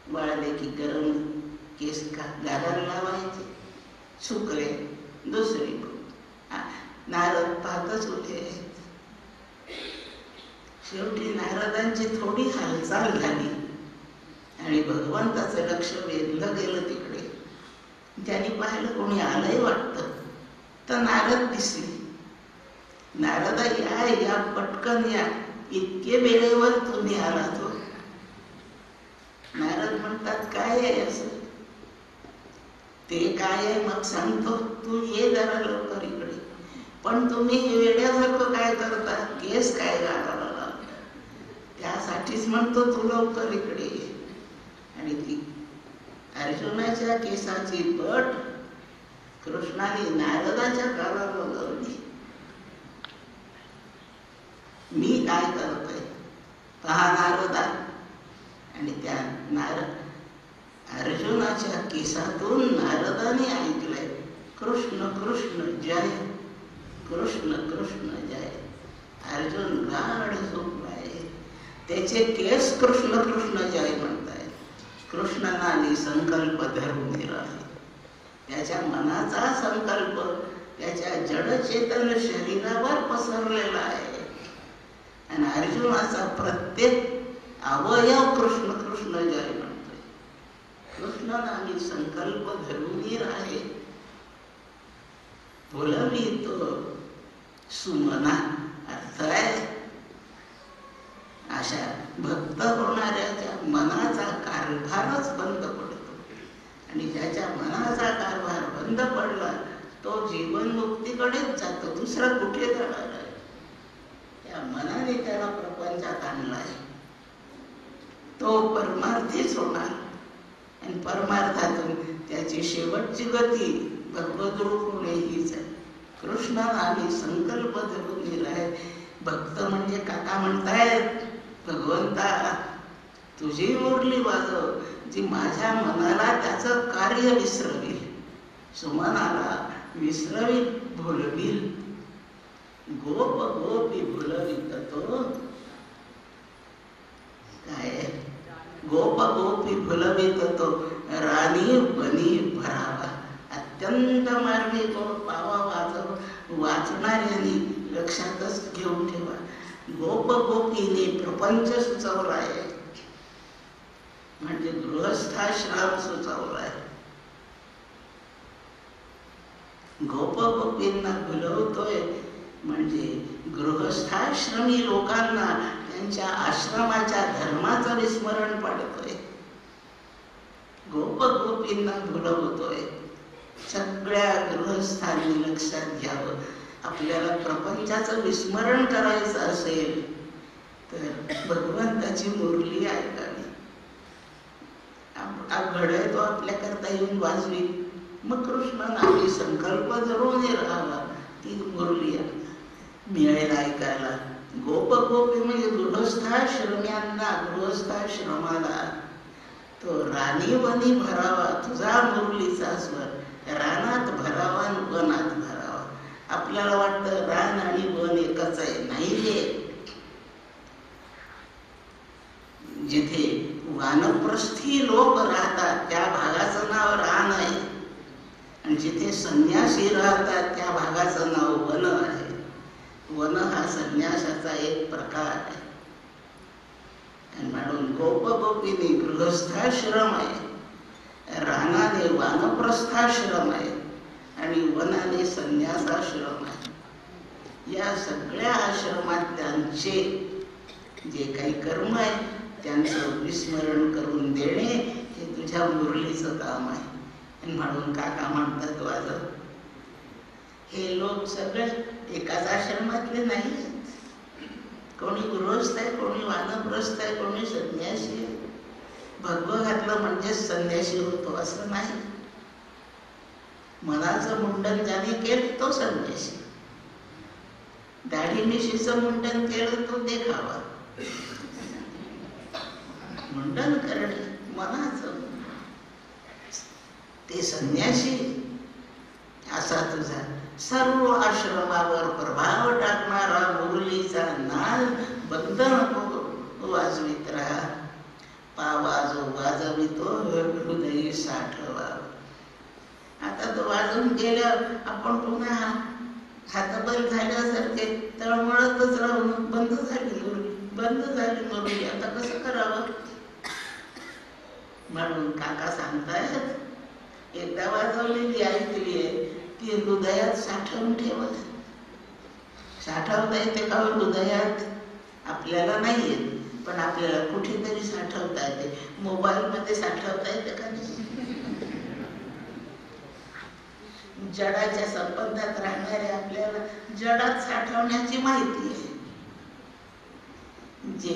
वाळले की गरम केस गालाला लावायचे. सुकले दुसरी. नारद पाहतच उठे. शेवटी नारदांची थोडी हालचाल झाली आणि भगवंताचं लक्ष वेधलं गेलं तिकडे. त्यांनी पाहिलं कोणी आलंय वाटतं, तर नारद दिसले. नारदा या पटकन या, इतके वेळेवर तुम्ही आला तो. नारद म्हणतात काय आहे असं? ते काय आहे मग सांगतो, तू ये जरा लवकर इकडे. पण तुम्ही वेड्यासारखं काय करता, केस काय गावाला लावता, त्यासाठीच म्हणतो तू लवकर इकडे ये. आणि ती अर्जुनाच्या केसाची बट कृष्णाने नारदाच्या गावाला लावली. मी काय करतोय पहा नारदा. आणि त्या अर्जुनाच्या केसातून नारदाने ऐकलंय, कृष्ण कृष्ण जय, कृष्ण कृष्ण जय. अर्जुन गाढ झोपलाय. त्याचे केस कृष्ण कृष्ण जय म्हणताय. कृष्णाने संकल्प धरून राहिले. त्याच्या मनाचा संकल्प त्याच्या जडचेतन शरीरावर पसरलेला आहे. आणि अर्जुनाचा प्रत्येक अवयव कृष्ण कृष्ण जय म्हणतोय. कृष्णाने संकल्प धरून राहिले. बोलवी तो सुमना. अर्थ आहे अशा भक्त होणाऱ्याच्या मनाचा कारभारच बंद पडतो. आणि ज्याच्या मनाचा कारभार बंद पडला तो जीवनमुक्तीकडेच जातो. दुसरा कुठे जाणार आहे? त्या मनाने त्याला प्रपंचात आणलाय. तो परमार्थीच होणार. आणि परमार्थातून त्याची शेवटची गती भगवत रूप होणे हीच आहे. कृष्णाने संकल्प धरून राहील. भक्त म्हणजे काका म्हणतायत, भगवंता तुझी मुरली वाजव, जी माझ्या मनाला त्याचं कार्य विसरवील, सुमनाला विसरवील, भुलवील. गोप गोपी भुलवित तो काय, गोप गोपी भुलवित तो राणी बनी भरावा. अत्यंत मार्गी तो पावा वाचणाऱ्यांनी लक्षातच घेऊन ठेवा. गोप गोपीने प्रपंच सुचवला आहे. म्हणजे गृहस्थाश्रम सुचवलाय. गोपगोपींना भुलवतोय म्हणजे गृहस्थाश्रमी लोकांना त्यांच्या आश्रमाच्या धर्माचं विस्मरण पाडतोय. गोपगोपींना भुलवतोय. सगळ्या गृहस्थांनी लक्षात घ्यावं, आपल्याला प्रपंचाचं विस्मरण करायचं असेल तर भगवंताची मुरली ऐकावी. घडे तो आपल्याकरता येऊन वाजवी, मग कृष्ण नामी संकल्प धरून राहावा, ती मुरली मिळेल ऐकायला. गोपगोपी म्हणजे गृहस्थाश्रम्यांना, गृहस्थाश्रमाला तो राणीवनी भरावा तुझा मुरलीचा स्वर. रानात भरावा आणि वनात भरावा. आपल्याला वाटतं रान आणि वन एकच आहे, नाही रे. जिथे वानप्रस्थी लोक राहतात त्या भागाचं नाव रान आहे, आणि जिथे संन्यासी राहतात त्या भागाचं नाव वन आहे. वन हा संन्यासाचा एक प्रकार आहे. आणि म्हणून गोपगोपीने गृहस्थाश्रम आहे, रानाने वानप्रस्थाश्रम आहे, आणि वनाने संन्यासाश्रम आहे. या सगळ्या आश्रमात त्यांचे जे काही कर्म आहे त्यांचं विस्मरण करून देणे हे तुझ्या मुरलीचं काम आहे. आणि म्हणून काका म्हणतात वाजव. हे लोक सगळे एकाच आश्रमातले नाही. कोणी गृहस्थ आहे, कोणी वानप्रस्थ आहे, कोणी संन्यासी आहे. भगवं घातलं म्हणजे संन्यासी होतो असं नाही. मनाचं मुंडन ज्याने केलं तो संन्यासी. दाढी मिशीचं मुंडन केलं तो देखावा. मुंडन करणे मनाचं ते संन्यासी. असा तुझा सर्व आश्रमावर प्रभाव टाकणारा मुरलीचा नाद बंद नको वाजवीत राहा. पावाजो वाजवितो हृदय साठवा. आता तो वाजून गेल्यावर आपण पुन्हा हातबल झाल्यासारखे तळमळतच राहून बंद झाली मुरली, आता कसं करावं. म्हणून काका सांगतायत एकदा वाजवलेली ऐकली आहे ती हृदयात साठवून ठेवा. साठवता येते का हृदयात? आपल्याला नाही येत, पण आपल्याला कुठेतरी साठवता येते. मोबाईल मध्ये साठवता येते का नाही? जडाच्या संबंधात राहणारे आपल्याला जडात साठवण्याची माहिती आहे. जे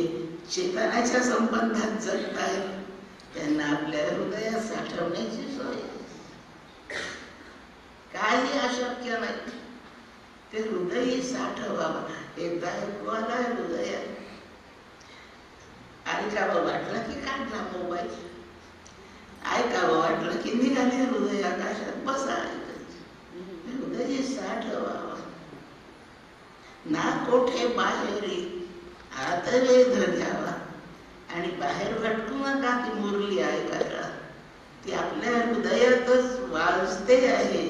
चेतनाच्या संबंधात जगत आहेत त्यांना आपल्या हृदयात साठवण्याची सोय. काही अशक्य नाही. ते हृदय साठवावा. एकदा ऐकवाला हृदयात ऐकावं वाटलं की काढला मोबाईल, ऐकावं वाटलं की निघाले हृदय आकाशात, बसा हृदय साठवावा. ना कोठे बाहेरी आत वेध घ्यावा, आणि बाहेर भटकू नका ती मुरली ऐकायला. ती आपल्या हृदयातच वाजते आहे.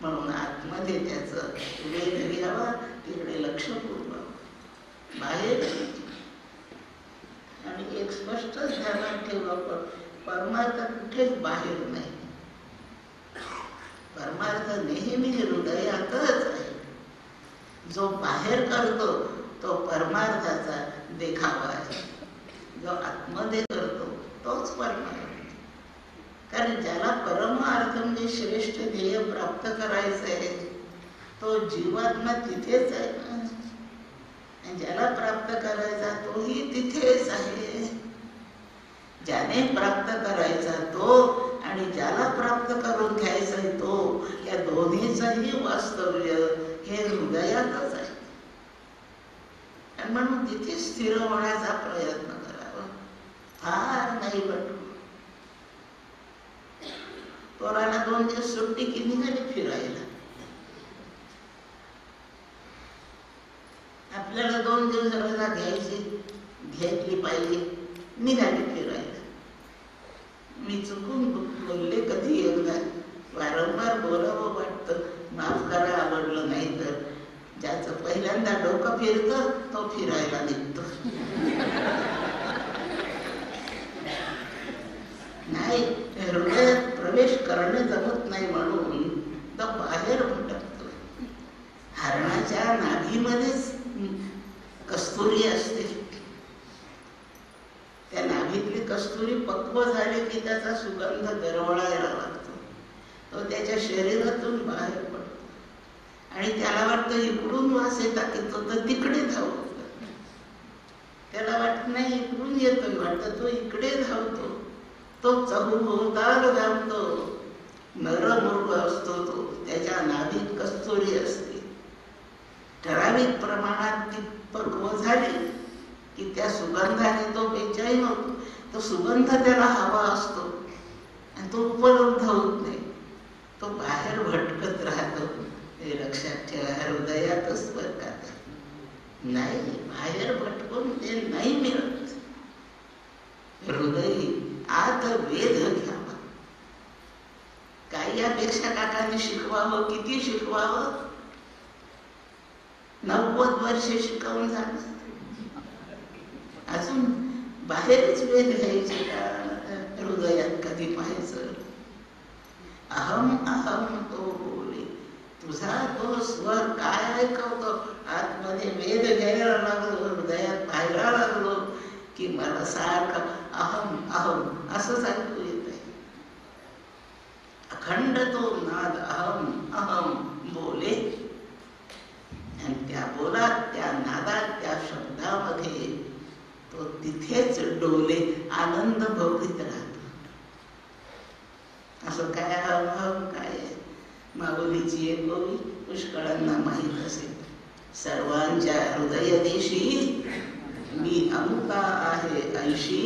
म्हणून आतमध्ये त्याचं वेध घ्यावा, तिकडे लक्ष पुरवावं. बाहेर आणि एक स्पष्ट ध्यानात ठेवा, परमार्थ कुठेच बाहेर नाही. परमार्थ नेहमी हृदयातच आहे. जो बाहेर करतो तो परमार्थाचा देखावा आहे. जो आतमध्ये करतो तोच परमार्थ. कारण ज्याला परमार्थ म्हणजे श्रेष्ठ ध्येय प्राप्त करायचं आहे तो जीवात्मा तिथेच आहे ना. आणि ज्याला प्राप्त करायचा तोही तिथेच आहे. ज्याने प्राप्त करायचा तो आणि ज्याला प्राप्त करून घ्यायचा तो, या दोन्हीचंही वास्तव्य हे हृदयातच आहे. आणि म्हणून तिथे स्थिर होण्याचा प्रयत्न करावा. फार नाही बट पोराला 2 दिवस सुट्टी की निघाली फिरायला. आपल्याला 2 दिवस रजा घेतली पाहिजे, निघाली फिरायला. मी चुकून बोलले कधी एकदा, वारंवार बोलावं वाटतं, माफ करा आवडलं नाही तर. ज्याचं पहिल्यांदा डोकं फिरतं तो फिरायला निघतो. माझ्या नाभीमध्येच कस्तुरी असते. त्या नाभीतली कस्तुरी पक्व झाली की त्याचा सुगंध दरवळायला लागतो. तो त्याच्या शरीरातून बाहेर पडतो आणि त्याला वाटतं इकडून वास येतात की तो तर तिकडे धावतो. त्याला वाटत नाही इकडून येतोय, वाटतं तो इकडे धावतो. तो चहूभोवताल धावतो. नरमृग असतो तो, त्याच्या नाभीत कस्तुरी असते. ठराविक प्रमाणात ती पक्व झाली की त्या सुगंधाने तो बेचैन होतो. तो सुगंध त्याला हवा असतो आणि तो उपलब्ध होत नाही. तो बाहेर भटकत राहतो. हे लक्षात ठेवा, हृदयातच बरकत आहे. नाही, बाहेर भटकून ते नाही मिळत. हृदय आत वेध घ्यावा. काय यापेक्षा काकांनी शिकवावं? किती शिकवावं? 90 वर्षे शिकवून झालं, अजून बाहेरच वेध घ्यायचे का? हृदयात कधी पाहायचं? अहम अहम तो बोले. तुझा तो स्वर काय ऐकवतो? आतमध्ये वेध घ्यायला लागलो, हृदयात पाहायला लागलो की मला सारखं अहम अहम असंच ऐकू येत आहे. अखंड तो नाद अहम अहम बोले. आणि त्या बोलात, त्या नादात, त्या शब्दामध्ये तो तिथेच डोले, आनंद भोगीत राहतो. असं काय अहम काय? माऊलीची एक ओवी पुष्कळांना माहीत असेल. सर्वांच्या हृदयदेशी मी अमुका आहे ऐशी,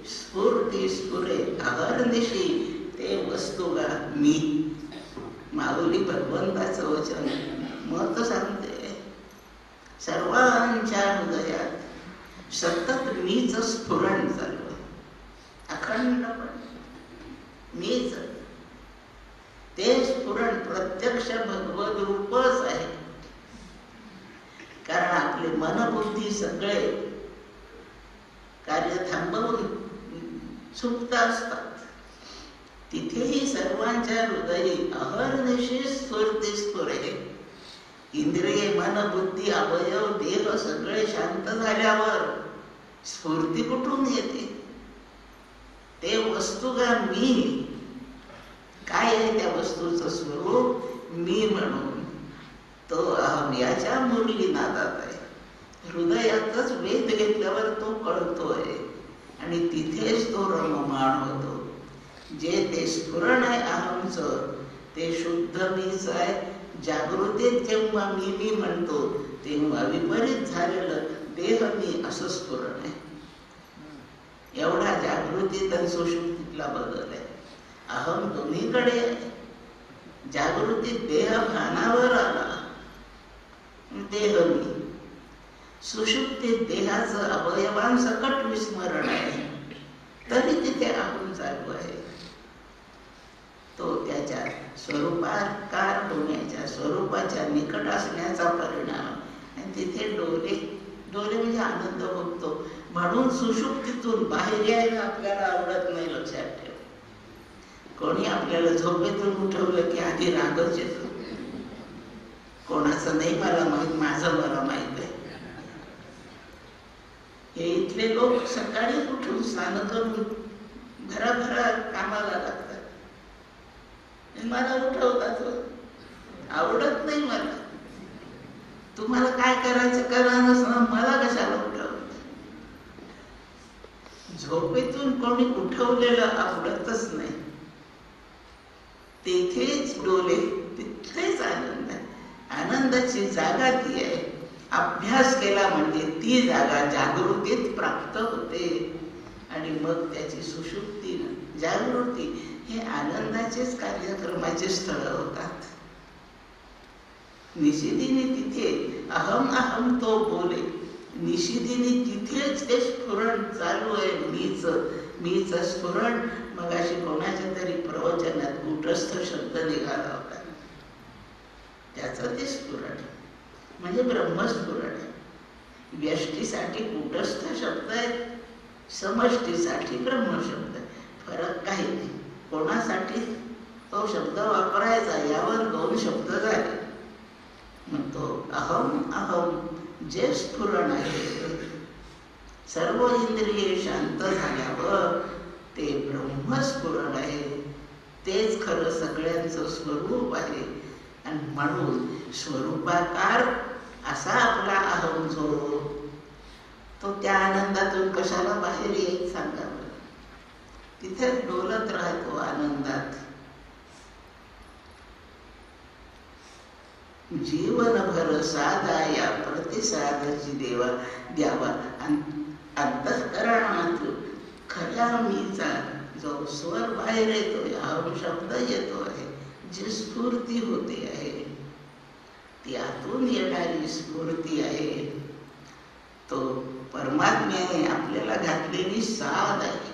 स्फूर्ती स्फुरे अहर्निशी ते वस्तुगा मी. माऊली भगवंताचं वचन मत सांगते. सर्वांच्या हृदयात सतत मीच स्फुरण चालू आहे. अखंडपणे मीच. ते स्फुरण प्रत्यक्ष भगवत रूपच आहे. कारण आपले मनबुद्धी सगळे कार्य थांबवून सुप्त असतात. तिथेही सर्वांच्या हृदयी अहर्निशी स्फूर्ती स्फुरे. इंद्रिय, मन, बुद्धी, अवयव, देह सगळे शांत झाल्यावर स्फूर्ती कुठून येते? ते वस्तुगा मी. काय आहे त्या वस्तूचं स्वरूप? मी म्हणून तो अहम याच्या मुरली नादात आहे. हृदयातच वेध घेतल्यावर तो कळतोय आणि तिथेच तो रममाण होतो. जे ते स्फुरण आहे अहमचं, ते शुद्ध मीच आहे. जागृतीत जेव्हा मी म्हणतो तेव्हा विपरीत झालेलं देह मी असं स्फुरण आहे. एवढा जागृतीत आणि सुषुप्तीतला बदल आहे. अहम दोन्हीकडे आहे. जागृतीत देह भानावर आला, देह मी. सुषुप्तीत देहाचं अवयवांसकट विस्मरण आहे, तरी तिथे अहम चालू आहे. तो त्याच्या स्वरूपाकार होण्याच्या, स्वरूपाच्या निकट असण्याचा परिणाम. आणि तिथे डोले म्हणजे आनंद होतो. म्हणून सुषुप्तीतून बाहेर यायला आपल्याला आवडत नाही. लक्षात ठेव. कोणी आपल्याला झोपेतून उठवलं की आधी रागच येतो. कोणाचं नाही मला माहित, माझं मला माहित आहे. हे इथले लोक सकाळी उठून स्नान करून भराभरा कामाला लागतात. मला उठवतात. आवडत नाही मला. तुम्हाला काय करायचं करा, नसणार मला कशाला उठवत? झोपेतून कोणी उठवलेलं आवडतच नाही. तेथेच डोले, तिथेच आनंद आहे. आनंदाची जागा ती आहे. अभ्यास केला म्हणजे ती जागा जागृतीत प्राप्त होते आणि मग त्याची सुषुप्ती, जागृती हे आनंदाचेच कार्यक्रमाचे स्थळ होतात. निशिदिनी तिथे अहम अहम तो बोले. निशिदिनी तिथेच ते स्फुरण चालू आहे. मीच स्फुरण. मग अशी कोणाच्या तरी प्रवचनात कूटस्थ शब्द निघाला होता. त्याचं ते स्फुरण म्हणजे ब्रह्मस्फुरण आहे. व्यष्टीसाठी कूटस्थ शब्द आहेत, समष्टीसाठी ब्रह्मशब्द. फरक काही नाही. कोणासाठी तो शब्द वापरायचा यावर दोन शब्द झाले. मग तो अहम अहम जे स्फुरण आहे, सर्व इंद्रिये शांत झाल्यावर ते ब्रह्मस्फुरण आहे. तेच खरं सगळ्यांचं स्वरूप आहे. आणि म्हणून स्वरूपाकार असा आपला अहम जो तो त्या आनंदातून कशाला बाहेर येईल सांगा बरं. तिथे डोलत राहतो आनंदात. जीवनभर साधा या प्रतिसादाची द्यावा. अंतःकरणात खऱ्या मीचा जो स्वर बाहेर येतोय, अहम शब्द येतो आहे, जी स्फूर्ती होते आहे, ती आतून येणारी स्फूर्ती आहे. तो परमात्म्याने आपल्याला घातलेली साध आहे.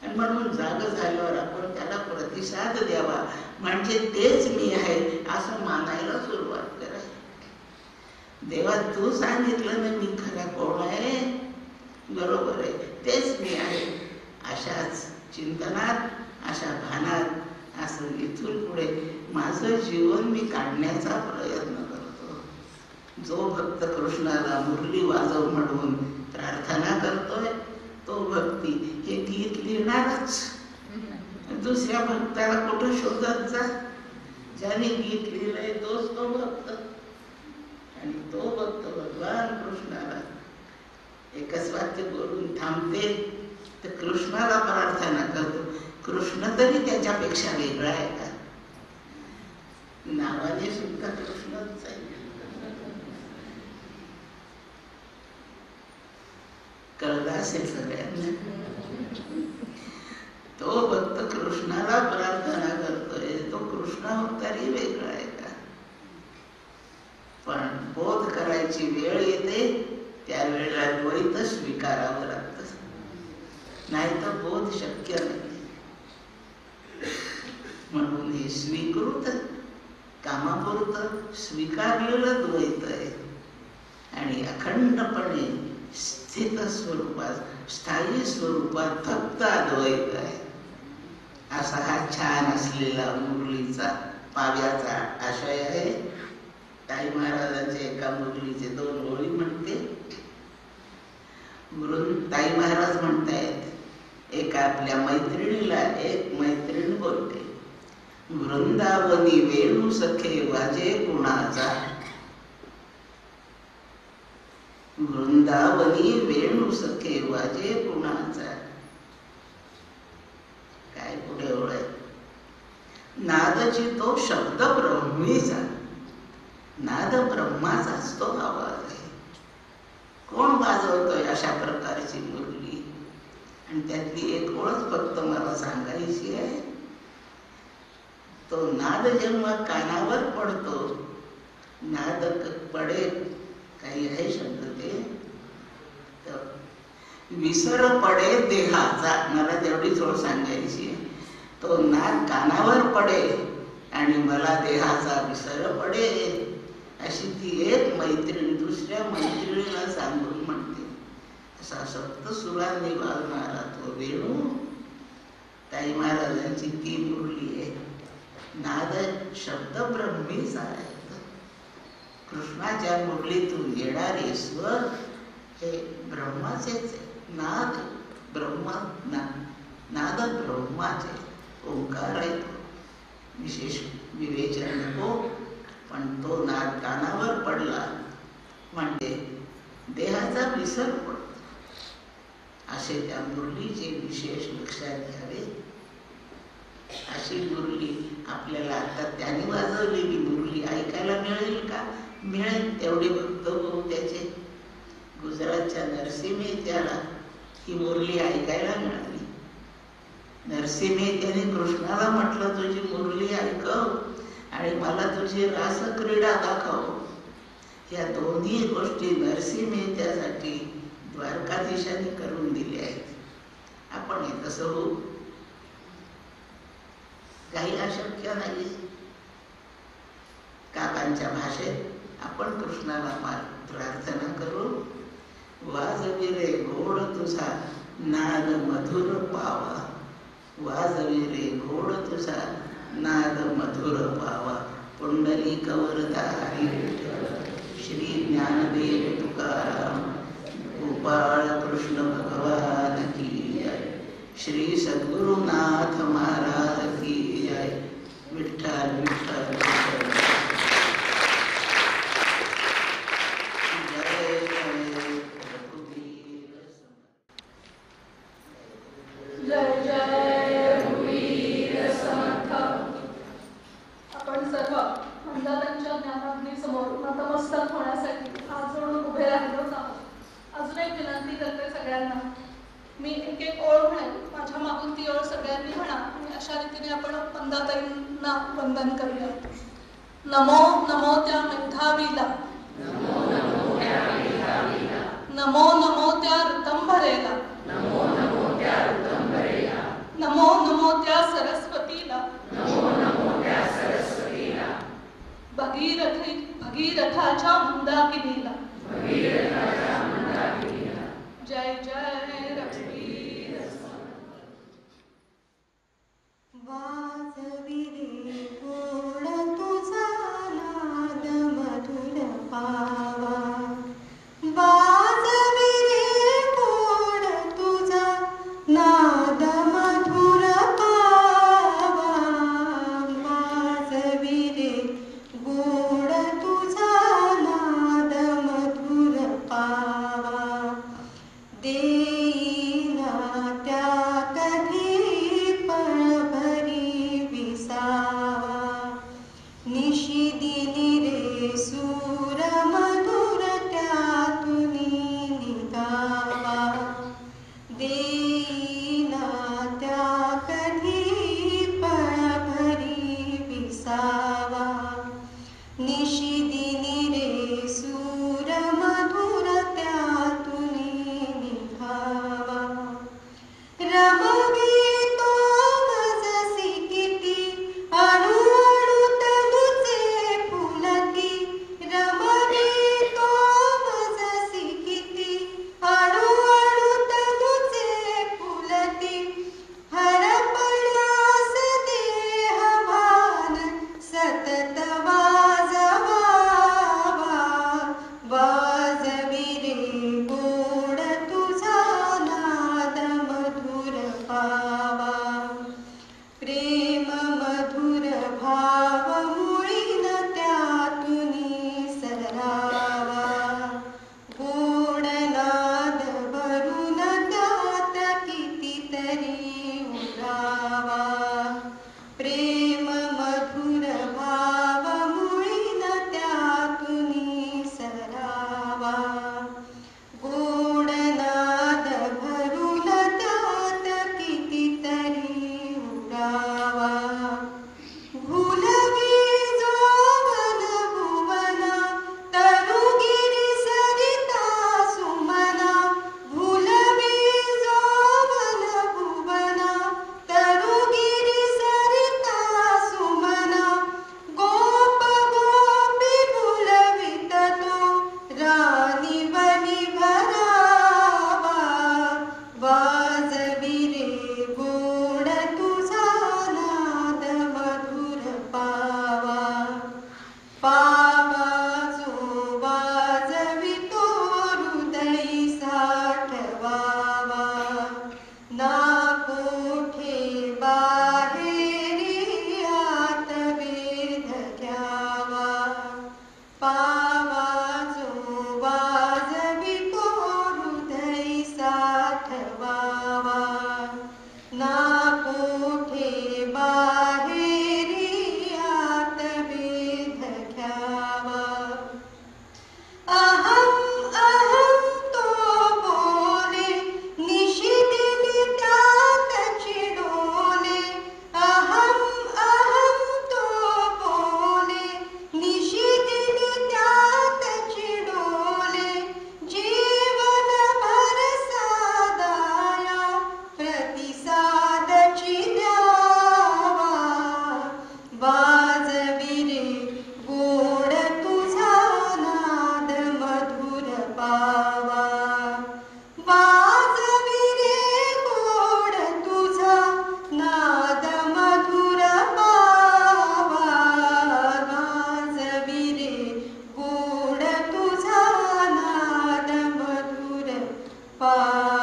आणि म्हणून जाग झाल्यावर आपण त्याला प्रतिसाद द्यावा. म्हणजे तेच मी आहे असं मानायला सुरुवात करायची. देवा तू सांगितलं ना मी खरा कोण आहे, बरोबर आहे, तेच मी आहे. अशाच चिंतनात, अशा भानात असं इथून पुढे माझं जीवन मी काढण्याचा प्रयत्न करतो. जो भक्त कृष्णाला मुरली वाजव म्हणून प्रार्थना करतोय तो भक्ती हे गीत लिहिणारच. दुसऱ्या भक्ताला कुठं शोधत जा. ज्याने गीत लिहिलंय तोच तो भक्त. आणि तो भक्त भगवान कृष्णाला एकच वाक्य बोलून थांबते तर कृष्णाला प्रार्थना करतो. कृष्ण तरी त्याच्यापेक्षा वेगळा आहे का? नावाने सुद्धा कृष्णच आहे. कळलं असेल सगळ्यांना. तो भक्त कृष्णाला प्रार्थना करतोय, तो कृष्णाहून तरी वेगळा आहे का? पण बोध करायची वेळ येते त्यावेळेला द्वैत स्वीकारावं लागतं. नाही तर बोध शक्य नाही. म्हणून हे स्वीकृत कामापुरतं स्वीकारलेलं द्वैत आहे. आणि अखंडपणे स्थित स्वरूपात, स्थायी स्वरूपात फक्त अद्वैत आहे. असा हा छान असलेला मुरलीचा पाव्याचा आशय आहे. ताई महाराजांचे एका मुरलीचे 2 ओळी म्हणते. ताई महाराज म्हणतायत, एका आपल्या मैत्रिणीला एक मैत्रीण बोलते, वृंदावनी वेणू सखे वाजे कुणाचा. वृंदावनी वेणू सखे वाजे कुणाचा. काय पुढे ओळख. नादची तो शब्द ब्रह्मीचा. नाद ब्रह्माचाच तो आवाज आहे. कोण वाजवतोय अशा प्रकारची मुरली. आणि त्यातली एक ओळख फक्त मला सांगायची आहे. तो नाद जेव्हा कानावर पडतो, नाद पडे काही आहे शब्द ते, विसर पडे देहाचा. मला तेवढी थोड सांगायची. तो नाद कानावर पडे आणि मला देहाचा विसर पडे, अशी ती एक मैत्रीण दुसऱ्या मैत्रिणीला सांगून म्हणते. असा सप्तसुरांनी वाजणारा तो वेणू ताई महाराजांची ती मुरली आहे. नाद शब्द ब्रह्मीचा आहे. कृष्णाच्या मुरलीतून येणारे स्वर हे ब्रह्माचेच आहे. नाद ब्रह्मा, नाद ब्रह्माचे. ओंकार आहे तो, विशेष विवेचन नको. पण तो नाद कानावर पडला म्हणजे देहाचा विसर पडतो. असे त्या मुरलीचे विशेष लक्षात घ्यावे. अशी मुरली आपल्याला आता त्याने वाजवलेली मुरली ऐकायला मिळेल का? मिळेल. तेवढे भक्त होऊ त्याचे. गुजरातच्या नरसिंह ही मुरली ऐकायला मिळाली. नरसिंह त्याने कृष्णाला म्हटलं, तुझी मुरली ऐकव आणि मला तुझी रासक्रीडा दाखव. या दोन्ही गोष्टी नरसिंह त्यासाठी द्वारकाधीशांनी करून दिल्या आहेत. आपण हे तसं होऊ काही अशक्य नाही. काकांच्या भाषेत आपण कृष्णाला प्रार्थना करू. वाजवी रे घोड तुझा नाद मधुर पावा. वाजवी रे घोड तुझा नाद मधुर पावा. पुंडलिक कवरदारी विठ्ठल. श्री ज्ञानदेव तुकाराम गोपाळ कृष्ण भगवान की जय. श्री सद्गुरुनाथ महाराज की जय. विठ्ठल विठ्ठल विठ्ठल. जय जय रघुवीर समर्थ. जय जय रघुवीर समर्थ. आपण सर्व मंदातांच्या ज्ञानाग्नीसमोर नतमस्तक होण्यासाठी हात जोडून उभे राहिलोच आहोत. अजून एक विनंती करते सगळ्यांना. मी एक एक ओळ म्हणेन, माझ्या मागून ती ओळ सगळ्यांनी म्हणा आणि अशा रीतीने आपण मंदाताईंना वंदन करूया. नमो नमो त्या मेधावीला, नमो नमो त्या ऋतंभरेला, नमो नमो त्या सरस्वतीला, भगीरथाच्या मंदाकिनीला. जय जय रघुवीर समर्थ. वाजविरे गोड तुझा नाद मधुर पावा. वाजविरे गोड तुझा नाद मधुर पावा. वाजविरे गोड तुझा नाद मधुर पावा. देईना त्या कधी पळभरी विसावा. निशी दिली रे सूर मधुर त्यातुनी निघावा. देईना त्या कधी पळभरी विसावा. निशी दिली रे सूर मधुर त्यातुनी निघावा. रमवितो मजसी किती अणु अणु तनुचे फुलावा. पावित्र्य